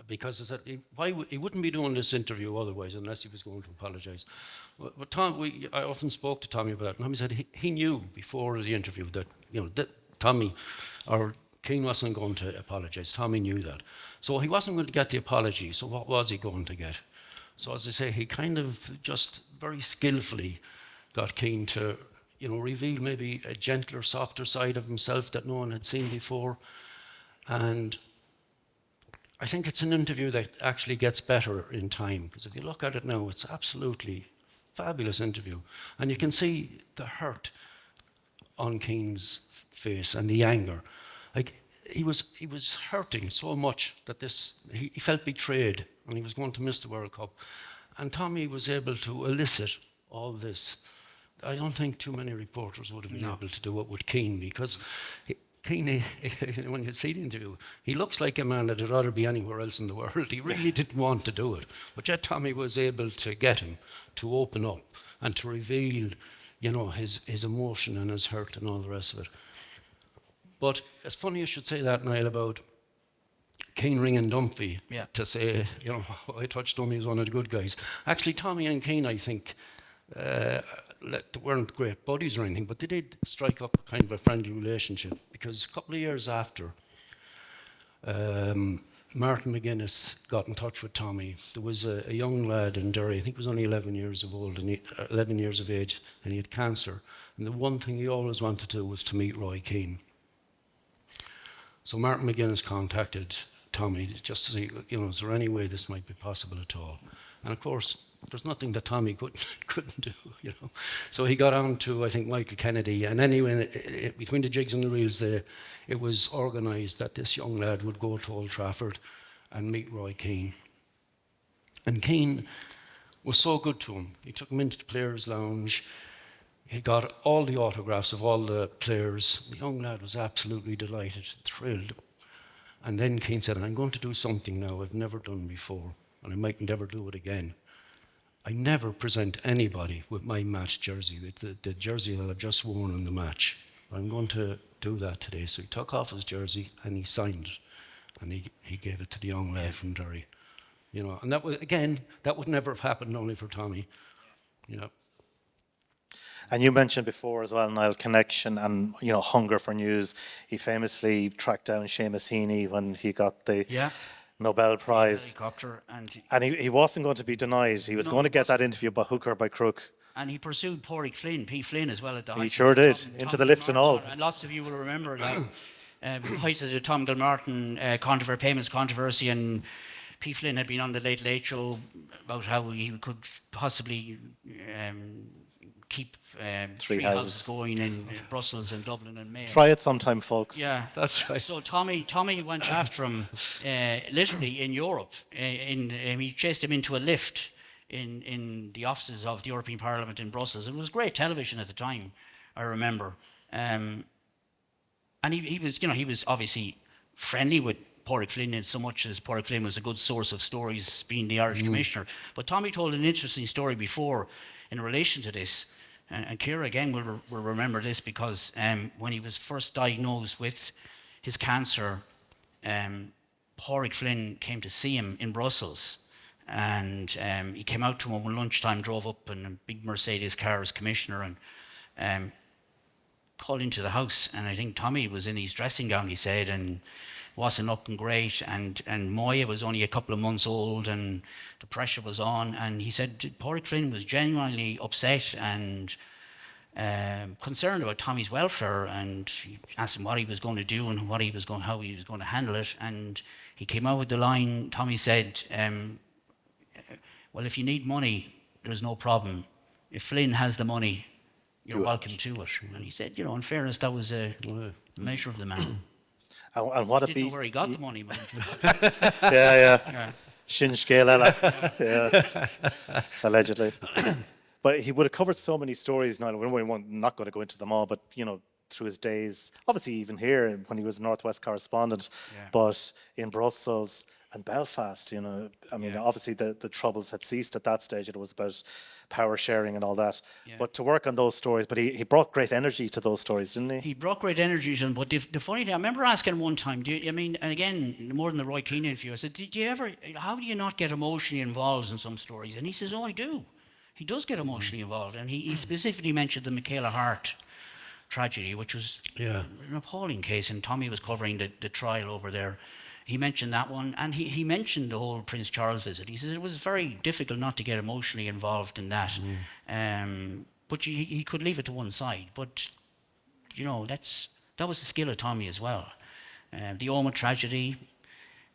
Because he wouldn't be doing this interview otherwise unless he was going to apologise. But I often spoke to Tommie about that, and Tommie said he knew before the interview that that Tommie or Keane wasn't going to apologise. Tommie knew that, so he wasn't going to get the apology. So what was he going to get? So as I say, he kind of just very skillfully got Keane to reveal maybe a gentler, softer side of himself that no one had seen before, and I think it's an interview that actually gets better in time, because if you look at it now, it's absolutely fabulous interview. And you can see the hurt on Keane's face and the anger. Like he was hurting so much that he felt betrayed and he was going to miss the World Cup. And Tommie was able to elicit all this. I don't think too many reporters would have been able to do it with Keane, because Keane, when you see the interview, he looks like a man that would rather be anywhere else in the world. He really didn't want to do it. But yet Tommie was able to get him to open up and to reveal, his emotion and his hurt and all the rest of it. But it's funny you should say that, Niall, about Keane ringing Dunphy Yeah. to say, you know, I touched him, he was one of the good guys. Actually, Tommie and Keane, I think, they weren't great buddies or anything, but they did strike up kind of a friendly relationship, because a couple of years after, Martin McGuinness got in touch with Tommie. There was a young lad in Derry, I think he was only 11 years of old, and 11 years of age, and he had cancer. And the one thing he always wanted to do was to meet Roy Keane. So Martin McGuinness contacted Tommie just to see, you know, is there any way this might be possible at all? And of course, there's nothing that Tommie couldn't do, you know. So he got on to, I think, Michael Kennedy, and anyway, between the jigs and the reels, it was organised that this young lad would go to Old Trafford and meet Roy Keane. And Keane was so good to him. He took him into the players' lounge. He got all the autographs of all the players. The young lad was absolutely delighted, thrilled. And then Keane said, I'm going to do something now I've never done before, and I might never do it again. I never present anybody with my match jersey, the jersey that I've just worn in the match. I'm going to do that today. So he took off his jersey and he signed it, and he gave it to the young lad from Derry. You know, and that was, again, that would never have happened only for Tommie, you know. And you mentioned before as well, Niall, connection and, you know, hunger for news. He famously tracked down Seamus Heaney when he got the Nobel Prize. Helicopter, And he wasn't going to be denied. He was going to get that interview by hook or by crook. And he pursued Pádraig Flynn, P. Flynn, as well at the height. He sure did, into the lifts and all. And lots of you will remember that. The height of the Tom Gilmartin payments controversy, and P. Flynn had been on the Late Late Show about how he could possibly keep three houses going in Brussels and Dublin and Mayo. Try it sometime, folks. Yeah, That's right. So Tommie went after him literally in Europe. He chased him into a lift in the offices of the European Parliament in Brussels. It was great television at the time, I remember. And he was obviously friendly with Pádraig Flynn in so much as Pádraig Flynn was a good source of stories, being the Irish Commissioner. But Tommie told an interesting story before in relation to this. And Ciara, again, will remember this, because when he was first diagnosed with his cancer, Pádraig Flynn came to see him in Brussels. And he came out to him when lunchtime, drove up in a big Mercedes car as commissioner, and called into the house. And I think Tommie was in his dressing gown, he said, and wasn't looking great. And Moya was only a couple of months old, and the pressure was on. And he said Pádraig Flynn was genuinely upset and concerned about Tommie's welfare, and he asked him what he was going to do and how he was going to handle it. And he came out with the line, Tommie said, well, if you need money, there's no problem. If Flynn has the money, you're welcome to it. And he said, you know, in fairness, that was a measure of the man. And what a Didn't know beat. where he got the money, but Yeah. Shin Scéala. Yeah. Allegedly. But he would have covered so many stories now. We're not going to go into them all, but, you know, through his days, obviously even here when he was Northwest correspondent, but in Brussels and Belfast, you know, I mean, obviously the troubles had ceased at that stage. It was about power sharing and all that. Yeah. But to work on those stories, but he brought great energy to those stories, didn't he? He brought great energy to them. But the funny thing, I remember asking one time, and again, more than the Roy Keane interview, I said, how do you not get emotionally involved in some stories? And he says, oh, I do. He does get emotionally involved. And he specifically mentioned the Michaela Hart tragedy, which was an appalling case, and Tommie was covering the trial over there. He mentioned that one, and he mentioned the whole Prince Charles visit. He says it was very difficult not to get emotionally involved in that. But he could leave it to one side. But, you know, that was the skill of Tommie as well. The Omagh tragedy,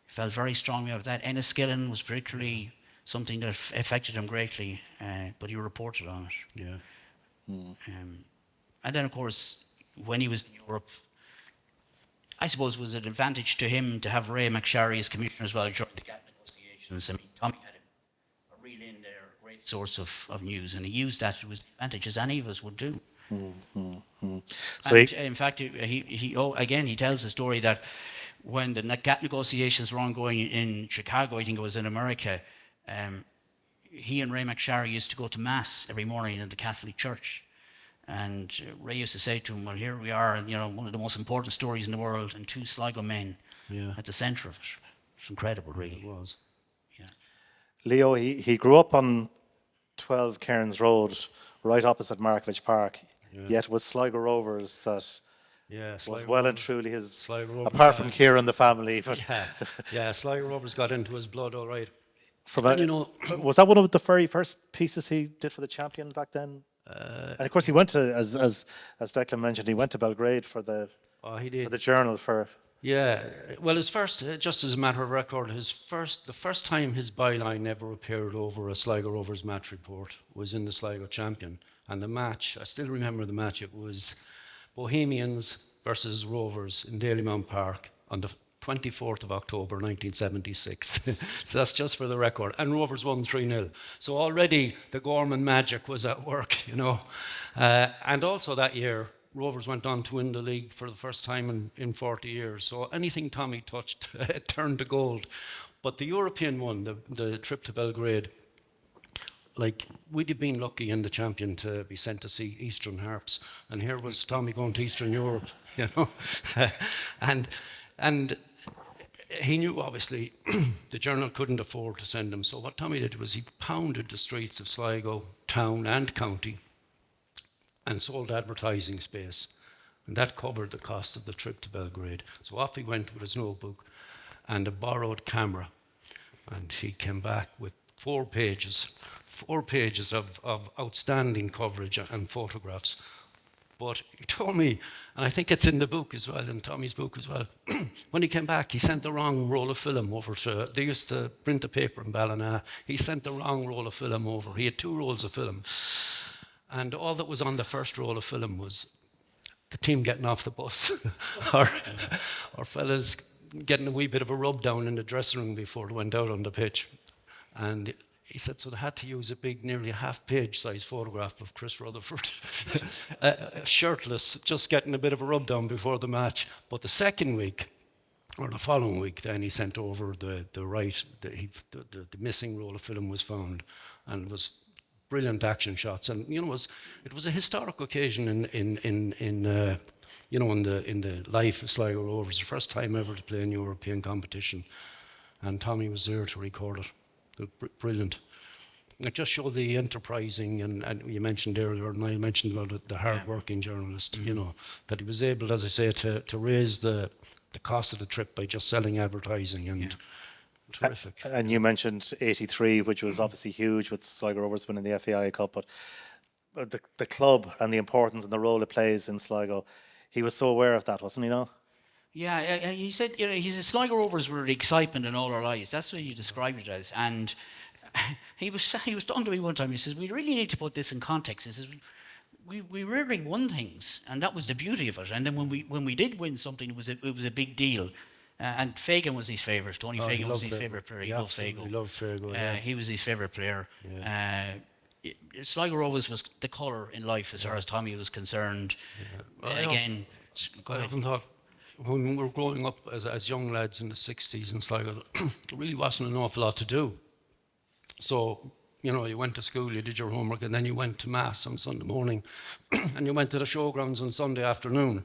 felt very strongly about that. Enniskillen was particularly something that affected him greatly, but he reported on it. And then, of course, when he was in Europe, I suppose it was an advantage to him to have Ray McSharry as commissioner as well during the GATT negotiations. I mean, Tommie had a real in there, a great source of news, and he used that to his advantage, as any of us would do. So and in fact, he tells the story that when the GATT negotiations were ongoing in Chicago, I think it was in America, he and Ray McSharry used to go to Mass every morning in the Catholic Church. And Ray used to say to him, well, here we are, you know, one of the most important stories in the world, and two Sligo men at the centre of it. It's incredible, really. It was. Yeah. Leo, he grew up on 12 Cairns Road, right opposite Markovich Park. Yet it was Sligo Rovers that Yeah, was Sligo well and Rovers- truly his, Sligo Rovers apart got from it. Kieran, the family. But Yeah, Sligo Rovers got into his blood, all right. from And you know, was that one of the very first pieces he did for the Champion back then? And of course, he went to, as Declan mentioned, he went to Belgrade for the he did. for the Journal for. Yeah, well, his first, just as a matter of record, the first time his byline ever appeared over a Sligo Rovers match report was in the Sligo Champion. And the match, I still remember the match, it was Bohemians versus Rovers in Dalymount Park on the 24th of October 1976. So that's just for the record. And Rovers won 3-0. So already the Gorman magic was at work, you know. And also that year, Rovers went on to win the league for the first time in 40 years. So anything Tommie touched turned to gold. But the European one, the trip to Belgrade, like, we'd have been lucky in the Champion to be sent to see Eastern Harps. And here was Tommie going to Eastern Europe, you know. and he knew, obviously, the Journal couldn't afford to send him. So what Tommie did was he pounded the streets of Sligo, town and county, and sold advertising space. And that covered the cost of the trip to Belgrade. So off he went with his notebook and a borrowed camera. And he came back with 4 pages of outstanding coverage and photographs. But he told me, and I think it's in the book as well, in Tommie's book as well, when he came back, he sent the wrong roll of film over to, they used to print the paper in Ballina, he sent the wrong roll of film over. He had 2 rolls of film. And all that was on the first roll of film was the team getting off the bus, or fellas getting a wee bit of a rub down in the dressing room before they went out on the pitch. And he said, so they had to use a big, nearly half-page size photograph of Chris Rutherford, shirtless, just getting a bit of a rub down before the match. But the second week, or the following week, then he sent over the missing roll of film was found, and it was brilliant action shots. And you know, it was a historic occasion in the life of Sligo Rovers, the first time ever to play in European competition, and Tommie was there to record it. Brilliant. It just showed the enterprising, and you mentioned earlier, Niall mentioned about it, the hard-working journalist, you know, that he was able, as I say, to raise the cost of the trip by just selling advertising, and terrific. And you mentioned '83, which was obviously huge with Sligo Rovers winning the FAI Cup, but the club and the importance and the role it plays in Sligo, he was so aware of that, wasn't he, no? Yeah, he said, you know, he said Sligo Rovers were the excitement in all our lives. That's what you described it as. And he was talking to me one time. He says, we really need to put this in context. He says, we rarely won things, and that was the beauty of it. And then when we did win something, it was a big deal. And Fagan was his favourite. Tony Fagan was his favourite player. He loved Fagan. He loved Fagan. Yeah. He was his favourite player. Yeah. Sligo Rovers was the colour in life as far as Tommie was concerned. Yeah. I often thought, when we were growing up as young lads in the 60s in Sligo, there really wasn't an awful lot to do. So, you know, you went to school, you did your homework, and then you went to Mass on Sunday morning, and you went to the showgrounds on Sunday afternoon.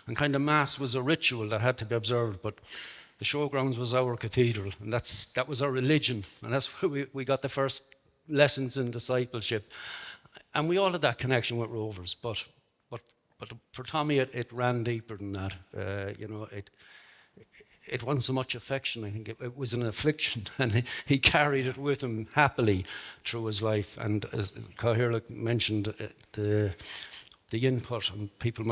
And kind of Mass was a ritual that had to be observed, but the showgrounds was our cathedral, and that was our religion, and that's where we got the first lessons in discipleship. And we all had that connection with Rovers, but for Tommie, it ran deeper than that. You know, it wasn't so much affection. I think it was an affliction, and he carried it with him happily through his life. And as Cathaoirleach mentioned, the input, and people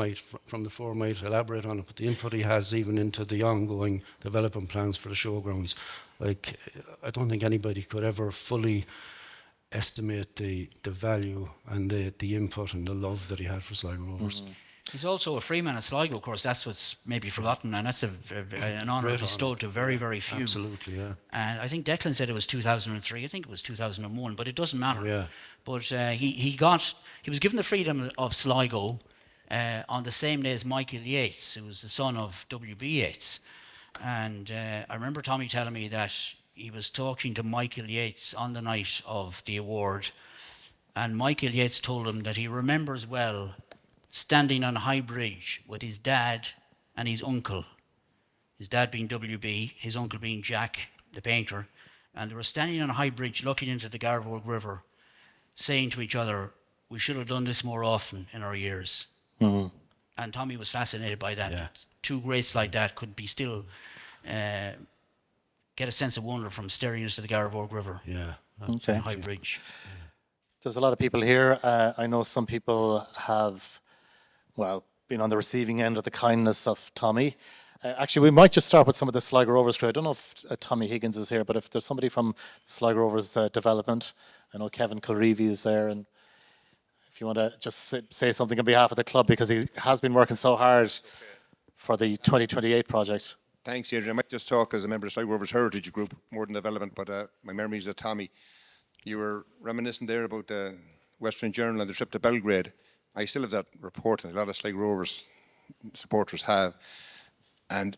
from the floor might elaborate on it, but the input he has even into the ongoing development plans for the showgrounds, like, I don't think anybody could ever fully estimate the value and the input and the love that he had for Sligo Rovers. Mm-hmm. He's also a free man at Sligo, of course. That's what's maybe forgotten, and that's an honour bestowed to very, very few. Absolutely, yeah. And I think Declan said it was 2003. I think it was 2001, but it doesn't matter. Yeah. But he was given the freedom of Sligo on the same day as Michael Yates, who was the son of W.B. Yates. And I remember Tommie telling me that he was talking to Michael Yates on the night of the award, and Michael Yates told him that he remembers well standing on High Bridge with his dad and his uncle his dad being WB, his uncle being Jack, the painter, and they were standing on a high bridge looking into the Garvold River, saying to each other, we should have done this more often in our years. And Tommie was fascinated by that. Yeah. Two greats like that could be still get a sense of wonder from staring into the Garvold River. Yeah. Okay. High bridge. There's a lot of people here. I know some people have, well, been on the receiving end of the kindness of Tommie. Actually, we might just start with some of the Sligo Rovers crew. I don't know if Tommy Higgins is here, but if there's somebody from Sligo Rovers development, I know Kevin Colreavy is there, and if you want to just say something on behalf of the club, because he has been working so hard for the 2028 project. Thanks, Adrian. I might just talk as a member of Sligo Rovers Heritage Group, more than development, but my memories of Tommie. You were reminiscing there about the Western Journal and the trip to Belgrade. I still have that report, and a lot of Sligo Rovers supporters have. And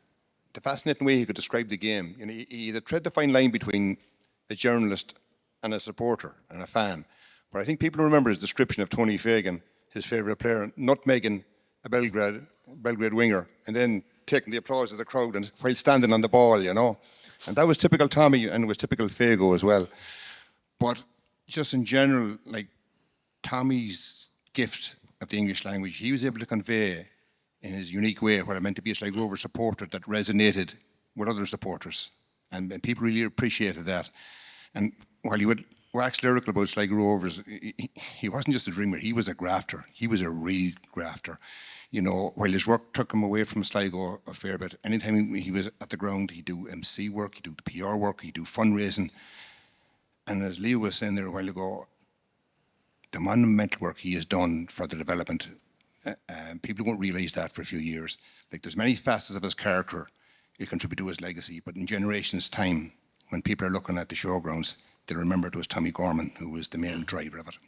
the fascinating way he could describe the game, you know, he either tread the fine line between a journalist and a supporter and a fan. But I think people remember his description of Tony Fagan, his favourite player, nutmegging a Belgrade winger, and then taking the applause of the crowd and while standing on the ball, you know. And that was typical Tommie, and it was typical Fago as well. But just in general, like Tommie's gift of the English language, he was able to convey in his unique way what it meant to be a Sligo Rovers supporter that resonated with other supporters. And people really appreciated that. And while he would wax lyrical about Sligo Rovers, he wasn't just a dreamer, he was a grafter. He was a real grafter. You know, while his work took him away from Sligo a fair bit, anytime he was at the ground, he'd do MC work, he'd do the PR work, he'd do fundraising. And as Leo was saying there a while ago, the monumental work he has done for the development, people won't realise that for a few years. Like, there's many facets of his character he'll contribute to his legacy, but in generations' time, when people are looking at the showgrounds, they'll remember it was Tommie Gorman who was the main driver of it.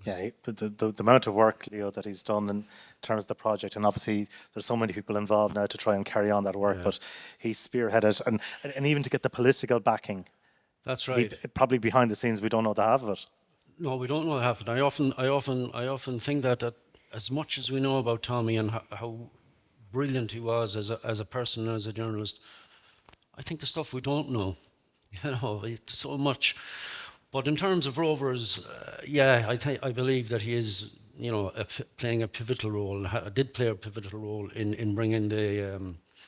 Yeah, the amount of work, Leo, that he's done in terms of the project, and obviously there's so many people involved now to try and carry on that work, but he spearheaded, and even to get the political backing. That's right. Probably behind the scenes, we don't know the half of it. No, we don't know half of it. I often think that as much as we know about Tommie and how brilliant he was as a person and as a journalist, I think the stuff we don't know, you know, it's so much. But in terms of Rovers, I believe that he is, you know, playing a pivotal role. Did play a pivotal role in bringing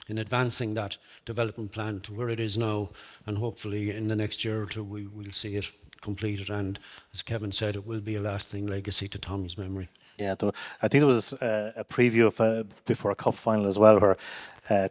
in advancing that development plan to where it is now, and hopefully in the next year or two we'll see it completed. And as Kevin said, it will be a lasting legacy to Tommie's memory. Yeah, I think there was a preview of before a cup final as well, where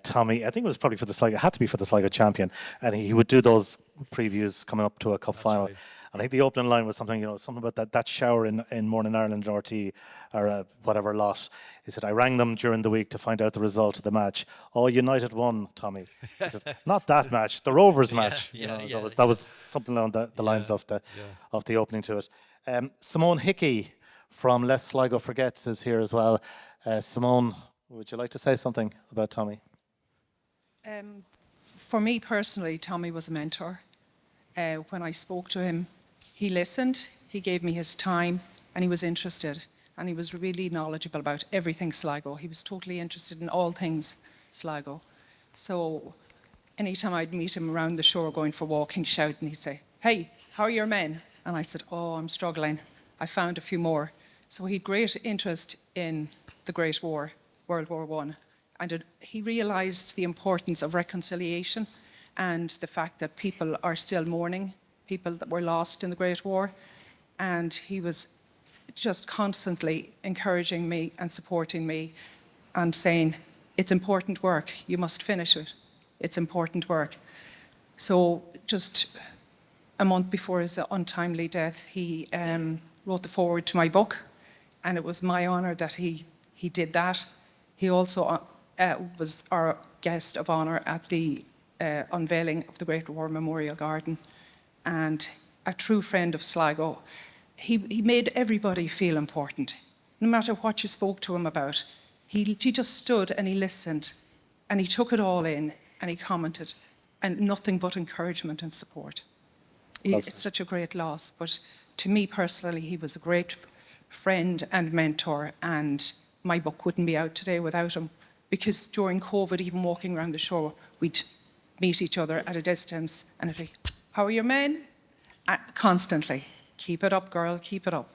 Tommie, I think it was probably for the Sligo, it had to be for the Sligo Champion, and he would do those previews coming up to a cup final. Right. And I think the opening line was something, you know, something about that shower in Morning Ireland RT or whatever lot. He said, I rang them during the week to find out the result of the match. Oh, United won, Tommie. He said, not that match, the Rovers match. That was something along the lines of the opening to it. Simone Hickey from Less Sligo Forgets is here as well. Simone, would you like to say something about Tommie? For me personally, Tommie was a mentor. When I spoke to him, he listened, he gave me his time, and he was interested. And he was really knowledgeable about everything Sligo. He was totally interested in all things Sligo. So anytime I'd meet him around the shore going for a walk, he'd shout and he'd say, hey, how are your men? And I said, oh, I'm struggling. I found a few more. So he had great interest in the Great War, World War I. And he realised the importance of reconciliation and the fact that people are still mourning, people that were lost in the Great War. And he was just constantly encouraging me and supporting me and saying, it's important work, you must finish it. It's important work. So just a month before his untimely death, he wrote the foreword to my book, and it was my honour that he did that. He also was our guest of honour at the unveiling of the Great War Memorial Garden, and a true friend of Sligo. He made everybody feel important, no matter what you spoke to him about. He just stood and he listened, and he took it all in, and he commented, and nothing but encouragement and support. It's such a great loss, but to me personally, he was a great friend and mentor, and my book wouldn't be out today without him, because during COVID, even walking around the shore we'd meet each other at a distance and it'd be, how are your men? Constantly. Keep it up, girl, keep it up.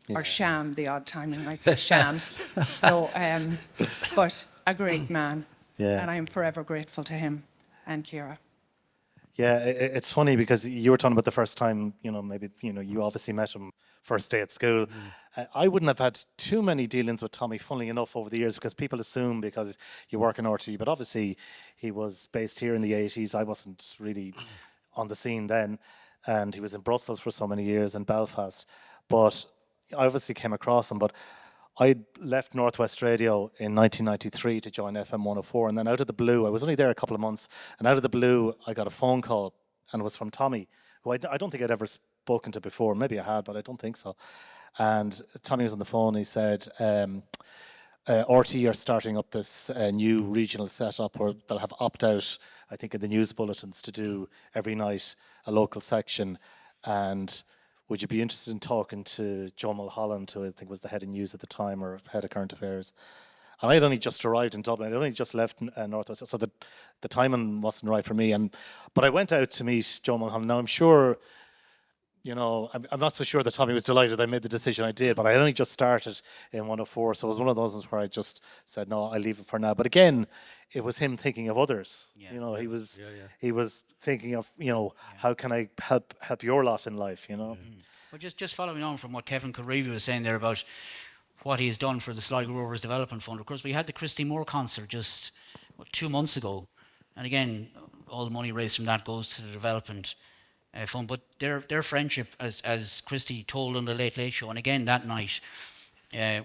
Or sham the odd time, and I'd say sham. So, but a great man. Yeah. And I am forever grateful to him and Ciara. Yeah, it's funny because you were talking about the first time, maybe, you obviously met him first day at school. I wouldn't have had too many dealings with Tommie, funnily enough, over the years, because people assume because you work in RTE, but obviously he was based here in the 80s. I wasn't really on the scene then, and he was in Brussels for so many years and Belfast. But I obviously came across him, but I left Northwest Radio in 1993 to join FM 104, and then out of the blue, I was only there a couple of months, and out of the blue, I got a phone call, and it was from Tommie, who I don't think I'd ever spoken to before. Maybe I had, but I don't think so. And Tommie was on the phone. He said, RTE are starting up this new regional setup where they'll have opt-out, I think, in the news bulletins to do every night a local section, and would you be interested in talking to Joe Mulholland, who I think was the head of news at the time, or head of current affairs? And I had only just arrived in Dublin. I'd only just left Northwest, so the timing wasn't right for me. But I went out to meet Joe Mulholland. Now, I'm sure, I'm not so sure that Tommie was delighted I made the decision I did, but I had only just started in 104, so it was one of those ones where I just said, no, I'll leave it for now. But again, it was him thinking of others. He was thinking of, how can I help your lot in life, Well, just following on from what Kevin Colreavy was saying there about what he has done for the Sligo Rovers Development Fund. Of course, we had the Christy Moore concert just 2 months ago, and again, all the money raised from that goes to the development fund. But their friendship, as Christy told on the Late Late Show, and again that night,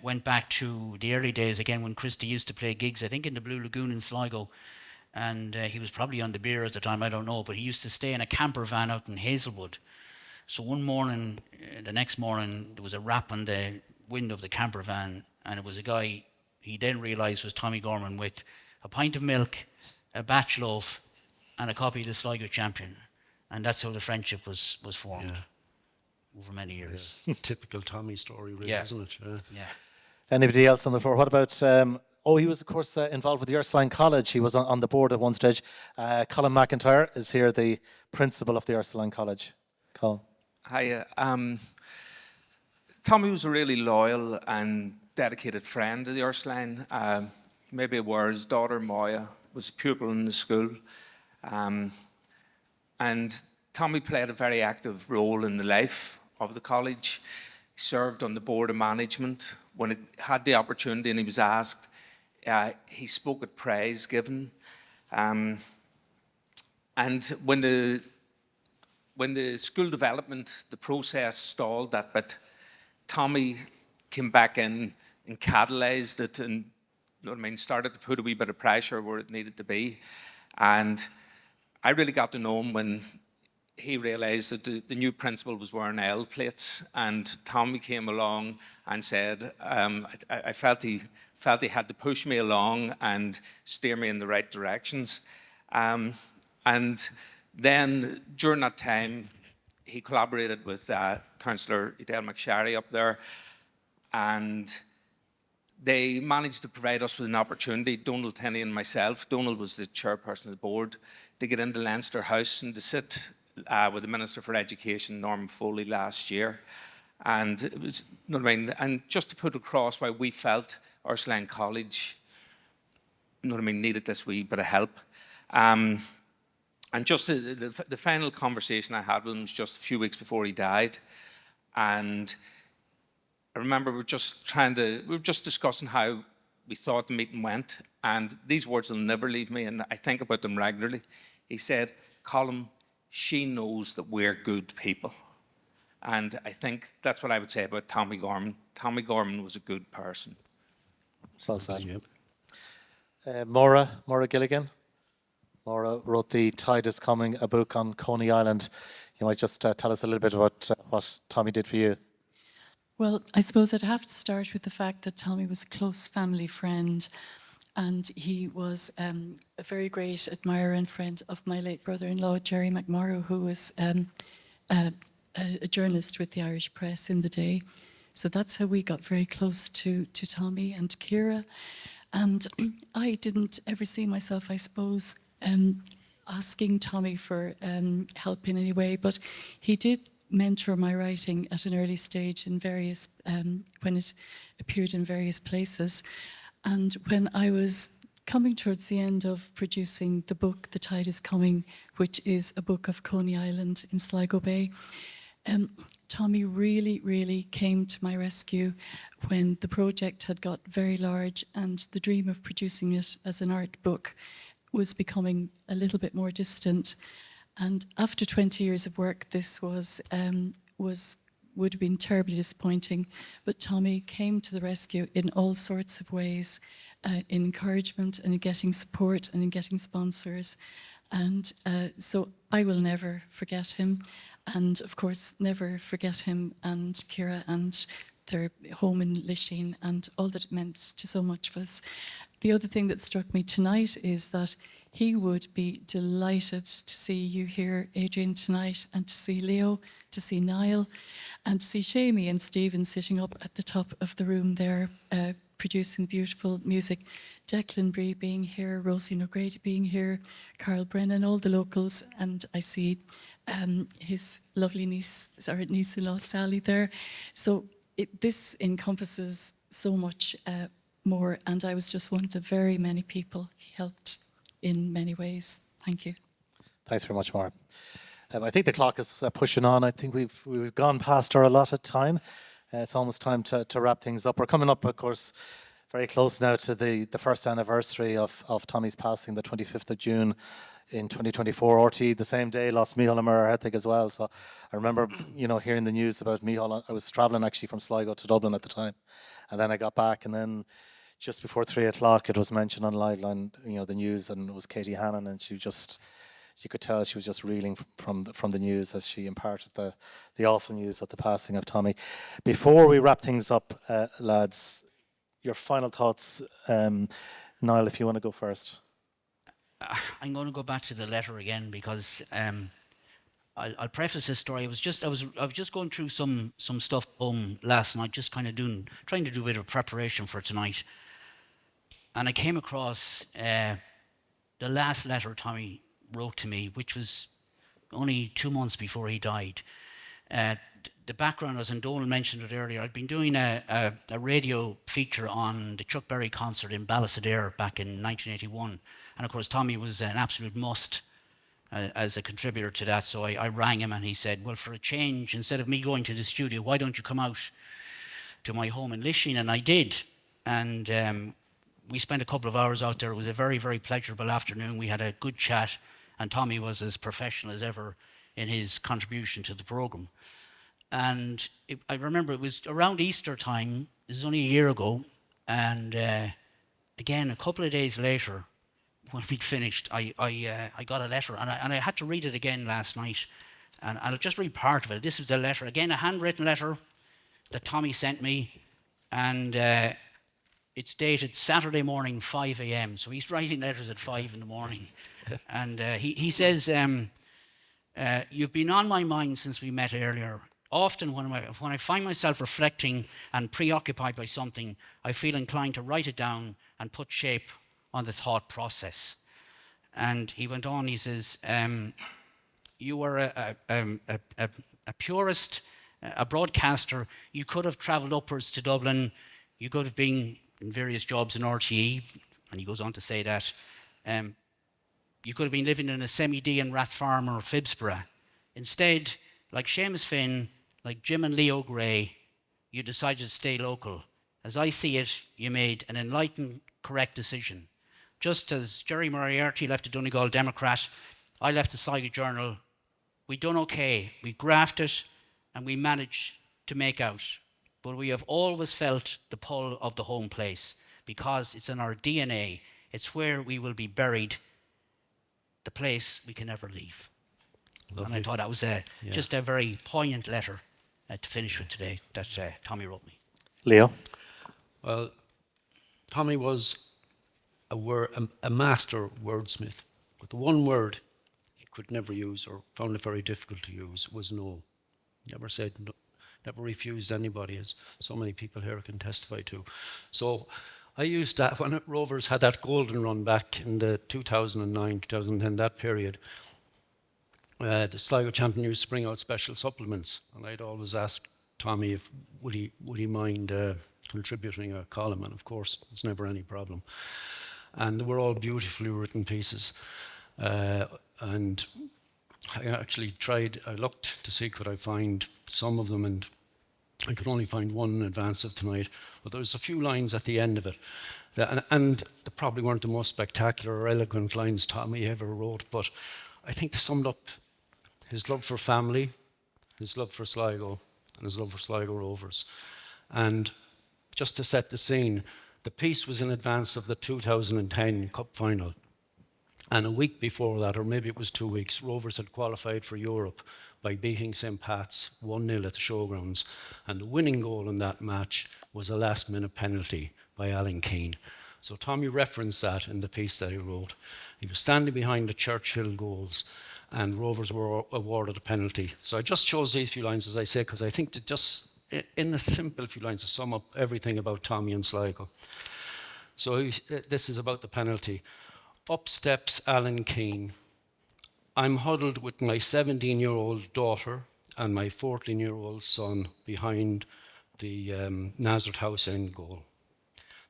went back to the early days again when Christy used to play gigs, I think in the Blue Lagoon in Sligo, and he was probably on the beer at the time, I don't know, but he used to stay in a camper van out in Hazelwood. So one morning, the next morning, there was a rap on the window of the camper van, and it was a guy he then realised was Tommie Gorman with a pint of milk, a batch loaf, and a copy of the Sligo Champion. And that's how the friendship was formed over many years. Yeah. Typical Tommie story, really, isn't it? Yeah. Anybody else on the floor? What about, he was, of course, involved with the Ursuline College. He was on the board at one stage. Colin McIntyre is here, the principal of the Ursuline College. Colin. Hi. Tommie was a really loyal and dedicated friend of the Ursuline. Maybe aware his daughter, Maura, was a pupil in the school. And Tommie played a very active role in the life of the college. He served on the board of management. When it had the opportunity and he was asked, he spoke at praise given. And when the school development, the process stalled that bit, Tommie came back in and catalysed it and started to put a wee bit of pressure where it needed to be. And I really got to know him when he realised that the new principal was wearing L plates, and Tommie came along and said, I felt he had to push me along and steer me in the right directions. And then during that time, he collaborated with Councillor McSharry up there, and they managed to provide us with an opportunity, Donal, Tinney and myself. Donal was the chairperson of the board, to get into Leinster House and to sit with the Minister for Education, Norman Foley, last year. And it was, and just to put across why we felt Ursuline College, needed this wee bit of help. And just the final conversation I had with him was just a few weeks before he died. And I remember we were just discussing how we thought the meeting went, and these words will never leave me, and I think about them regularly. He said, Colin, she knows that we're good people. And I think that's what I would say about Tommie Gorman. Tommie Gorman was a good person. Well said. Maura Gilligan. Maura wrote The Tide is Coming, a book on Coney Island. You might just tell us a little bit about what Tommie did for you. Well, I suppose I'd have to start with the fact that Tommie was a close family friend, and he was a very great admirer and friend of my late brother-in-law, Jerry McMorrow, who was a journalist with the Irish Press in the day. So that's how we got very close to Tommie and Ciara. And I didn't ever see myself, I suppose, asking Tommie for help in any way, but he did mentor my writing at an early stage in various, when it appeared in various places. And when I was coming towards the end of producing the book, The Tide is Coming, which is a book of Coney Island in Sligo Bay, Tommie really, really came to my rescue when the project had got very large and the dream of producing it as an art book was becoming a little bit more distant. And after 20 years of work, this would have been terribly disappointing. But Tommie came to the rescue in all sorts of ways, in encouragement and in getting support and in getting sponsors. And so I will never forget him. And of course, never forget him and Ciara and their home in Lisheen and all that it meant to so much of us. The other thing that struck me tonight is that he would be delighted to see you here, Adrian, tonight, and to see Leo, to see Niall, and to see Seamie and Stephen sitting up at the top of the room there, producing beautiful music. Declan, Bree being here, Rosie O'Grady being here, Carl Brennan, all the locals, and I see his lovely niece, or niece-in-law Sally there. So this encompasses so much more, and I was just one of the very many people he helped in many ways. Thank you. Thanks very much, Maura. I think the clock is pushing on. I think we've gone past our allotted time. It's almost time to wrap things up. We're coming up, of course, very close now to the first anniversary of Tommie's passing, the 25th of June in 2024. RT the same day lost Micheál and Maura as well. So I remember, hearing the news about Micheál. I was travelling actually from Sligo to Dublin at the time, and then I got back, and then just before 3 o'clock, it was mentioned on Liveline, the news, and it was Katie Hannon, and you could tell she was just reeling from the news as she imparted the awful news of the passing of Tommie. Before we wrap things up, lads, your final thoughts. Niall, if you want to go first. I'm going to go back to the letter again because I'll preface this story. I was just going through some stuff home last night, just kind of trying to do a bit of preparation for tonight, and I came across the last letter Tommie wrote to me, which was only 2 months before he died. The background, as Donal mentioned it earlier, I'd been doing a radio feature on the Chuck Berry concert in Ballysadare back in 1981. And of course, Tommie was an absolute must as a contributor to that. So I rang him and he said, well, for a change, instead of me going to the studio, why don't you come out to my home in Lisheen? And I did. And we spent a couple of hours out there. It was a very, very pleasurable afternoon. We had a good chat. And Tommie was as professional as ever in his contribution to the programme. And I remember it was around Easter time. This is only a year ago. And again, a couple of days later, when we'd finished, I got a letter. And I had to read it again last night. And I'll just read part of it. This is the letter. Again, a handwritten letter that Tommie sent me. And it's dated Saturday morning, 5 a.m. So he's writing letters at 5 in the morning. And he says, you've been on my mind since we met earlier. Often when I find myself reflecting and preoccupied by something, I feel inclined to write it down and put shape on the thought process. And he went on, he says, you were a purist, a broadcaster. You could have travelled upwards to Dublin. You could have been in various jobs in RTE. And he goes on to say that. You could have been living in a semi-D in Rathfarm or Phibsborough. Instead, like Seamus Finn, like Jim and Leo Gray, you decided to stay local. As I see it, you made an enlightened, correct decision. Just as Jerry Moriarty left the Donegal Democrat, I left the Sligo Journal. We done okay. We grafted and we managed to make out. But we have always felt the pull of the home place because it's in our DNA. It's where we will be buried, the place we can never leave. Lovely. And I thought that was just a very poignant letter to finish with today that Tommie wrote me. Leo? Well, Tommie was a master wordsmith, but the one word he could never use or found it very difficult to use was no. Never said no, never refused anybody, as so many people here can testify to. So I used that when Rovers had that golden run back in the 2009, 2010, that period. The Sligo Champion used to bring out special supplements, and I'd always ask Tommie if would he mind contributing a column, and of course, there's never any problem. And they were all beautifully written pieces. And I actually I looked to see could I find some of them, and I could only find one in advance of tonight, but there was a few lines at the end of it. And they probably weren't the most spectacular or eloquent lines Tommie ever wrote, but I think they summed up his love for family, his love for Sligo, and his love for Sligo Rovers. And just to set the scene, the piece was in advance of the 2010 Cup final. And a week before that, or maybe it was 2 weeks, Rovers had qualified for Europe by beating St. Pat's 1-0 at the Showgrounds. And the winning goal in that match was a last-minute penalty by Alan Keane. So Tommie referenced that in the piece that he wrote. He was standing behind the Churchill goals, and Rovers were awarded a penalty. So I just chose these few lines, as I say, because I think that just in a simple few lines to sum up everything about Tommie and Sligo. So this is about the penalty. Up steps Alan Keane. I'm huddled with my 17-year-old daughter and my 14-year-old son behind the Nazareth House end goal.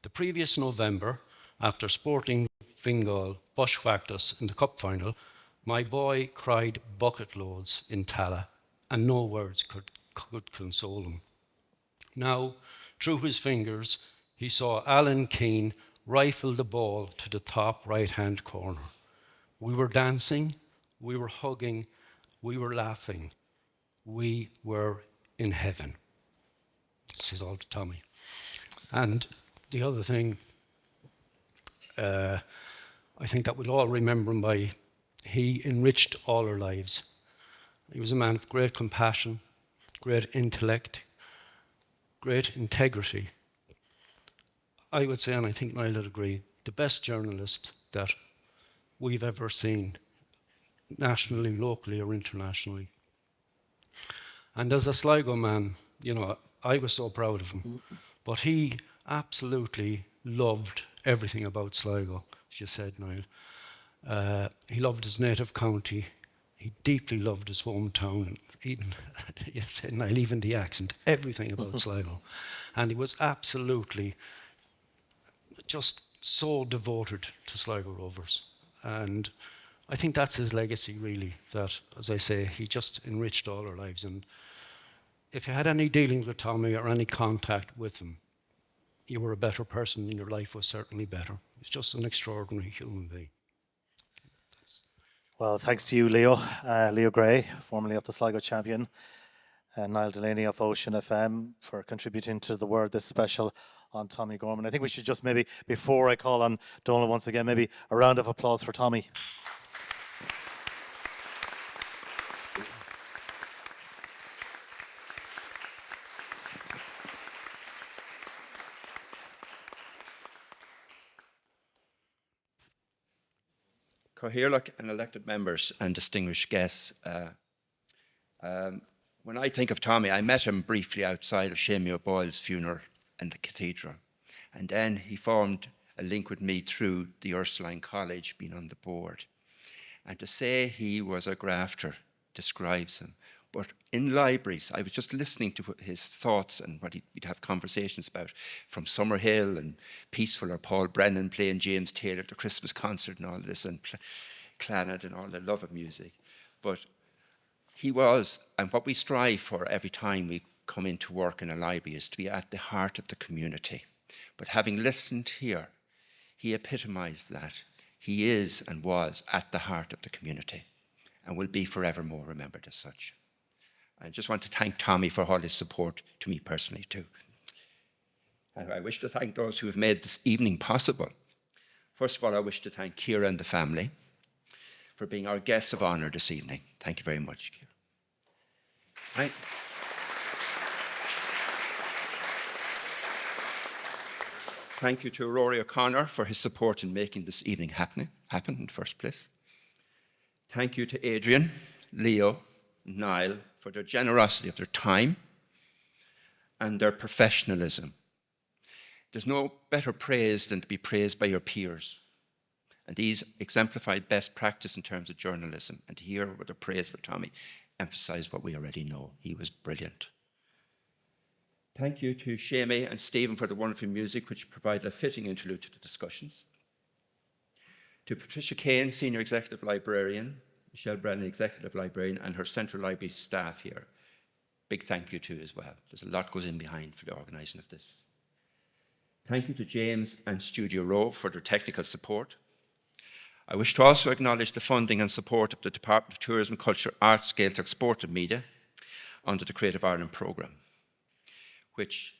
The previous November, after Sporting Fingal bushwhacked us in the cup final, my boy cried bucket loads in Tala, and no words could console him. Now, through his fingers, he saw Alan Keane rifle the ball to the top right-hand corner. We were dancing, we were hugging, we were laughing. We were in heaven. This is all to Tommie. And the other thing, I think that we'll all remember him by, he enriched all our lives. He was a man of great compassion, great intellect, great integrity. I would say, and I think Niall would agree, the best journalist that we've ever seen, nationally, locally, or internationally. And as a Sligo man, you know, I was so proud of him. But he absolutely loved everything about Sligo, as you said, Niall. He loved his native county. He deeply loved his hometown. Even, yes, Niall, even the accent, everything about Sligo. And he was absolutely just so devoted to Sligo Rovers. And I think that's his legacy, really, that, as I say, he just enriched all our lives. And if you had any dealings with Tommie or any contact with him, you were a better person and your life was certainly better. He's just an extraordinary human being. Well, thanks to you, Leo. Leo Gray, formerly of the Sligo Champion, and Niall Delaney of Ocean FM for contributing to the word this special on Tommie Gorman. I think we should just maybe, before I call on Donal once again, maybe a round of applause for Tommie. Cathaoirleach and elected members and distinguished guests, when I think of Tommie, I met him briefly outside of Seamie O'Dowd's funeral in the cathedral. And then he formed a link with me through the Ursuline College, being on the board. And to say he was a grafter describes him. But in libraries, I was just listening to his thoughts and what we'd have conversations about, from Summerhill and Peaceful, or Paul Brennan playing James Taylor at the Christmas concert and all this, and Clannad and all the love of music. But he was, and what we strive for every time we come into work in a library, is to be at the heart of the community. But having listened here, he epitomized that. He is and was at the heart of the community and will be forevermore remembered as such. I just want to thank Tommie for all his support to me personally too. And I wish to thank those who have made this evening possible. First of all, I wish to thank Ciara and the family for being our guests of honour this evening. Thank you very much, Ciara. Right. Thank you to Rory O'Connor for his support in making this evening happen in the first place. Thank you to Adrian, Leo, Niall for their generosity of their time and their professionalism. There's no better praise than to be praised by your peers. And these exemplified best practice in terms of journalism. And to hear what the praise for Tommie emphasised what we already know. He was brilliant. Thank you to Seamie and Stephen for the wonderful music, which provided a fitting interlude to the discussions. To Patricia Kane, Senior Executive Librarian, Michelle Brennan, Executive Librarian, and her Central Library staff here. Big thank you to as well. There's a lot goes in behind for the organising of this. Thank you to James and Studio Row for their technical support. I wish to also acknowledge the funding and support of the Department of Tourism, Culture, Arts, Gaeltacht, Sport and Media under the Creative Ireland programme, which,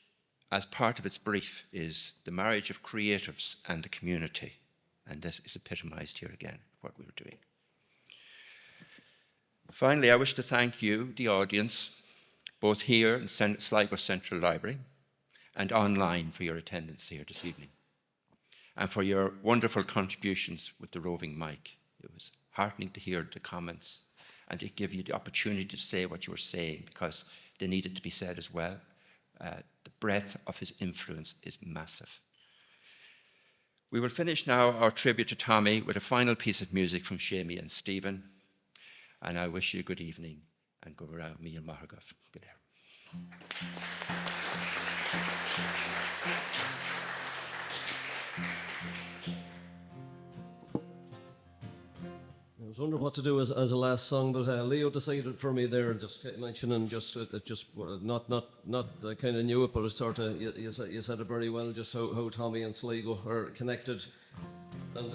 as part of its brief, is the marriage of creatives and the community. And that is epitomised here again, what we were doing. Finally, I wish to thank you, the audience, both here in Sligo Central Library and online for your attendance here this evening, and for your wonderful contributions with the roving mic. It was heartening to hear the comments and to give you the opportunity to say what you were saying, because they needed to be said as well. The breadth of his influence is massive. We will finish now our tribute to Tommie with a final piece of music from Seamie and Stephen. And I wish you a good evening and go around me and Mahagov. Good air. I was wondering what to do as a last song, but Leo decided for me there, just mentioning not I kind of knew it, but it's sort of you said it very well, just how Tommie and Sligo are connected. And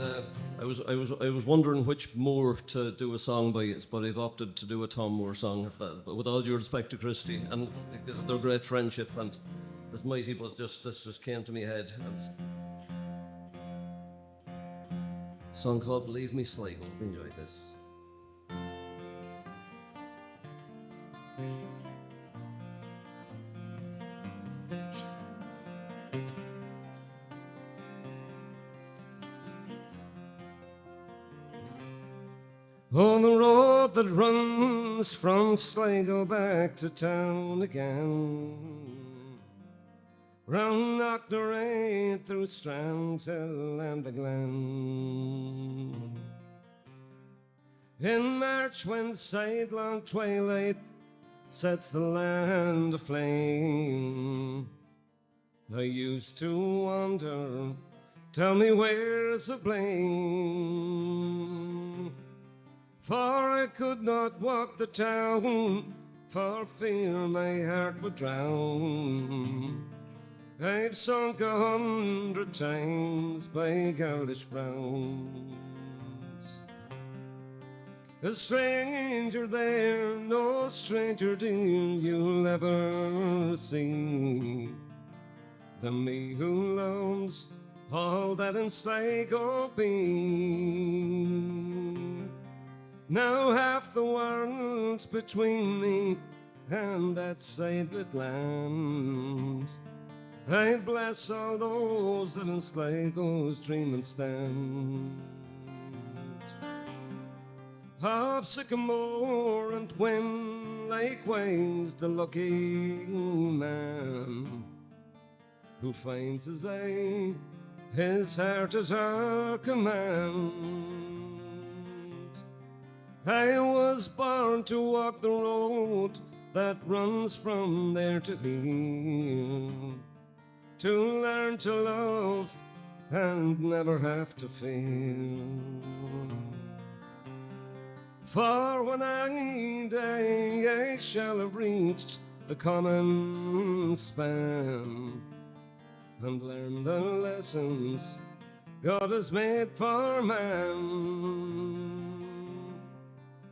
I was wondering which Moore to do a song by, but I've opted to do a Tom Moore song. But with all due respect to Christy and their great friendship, and this mighty, but this just came to me head. It's a song called "Believe Me, Sligo." Enjoy this. On the road that runs from Sligo back to town again, round Knocknarea through Strandhill and the Glen. In March, when sidelong twilight sets the land aflame, I used to wonder, tell me where's the blame? For I could not walk the town, for fear my heart would drown. I've sunk 100 times by girlish frowns. A stranger there, no stranger dear you'll ever see, than me who loves all that in Sligo be. Now half the world's between me and that sacred land. I bless all those that in Sligo's dreaming stand. Of sycamore and twin, likewise the lucky man who finds his eye, his heart at her command. I was born to walk the road that runs from there to here, to learn to love and never have to fear. For when I die, I shall have reached the common span and learned the lessons God has made for man.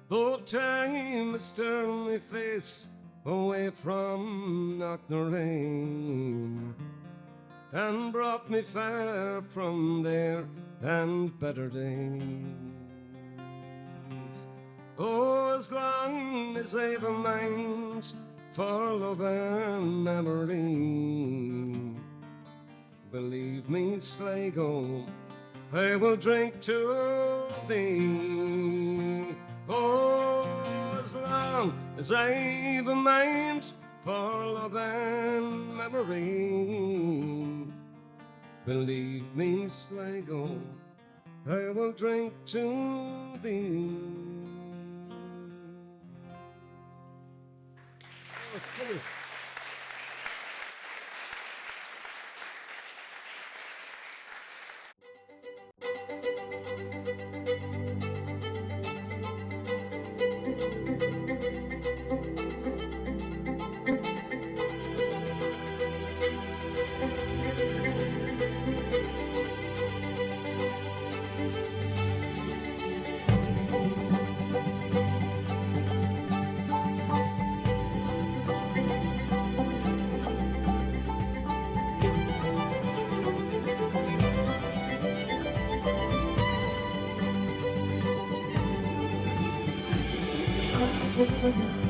Though time has turned my face away from Knocknarea and brought me far from there and better days. Oh, as long as I've a mind for love and memory, believe me, Sligo, I will drink to thee. Oh, as long as I've a mind for love and memory, Believe me, Sligo, I will drink to thee. Thank you.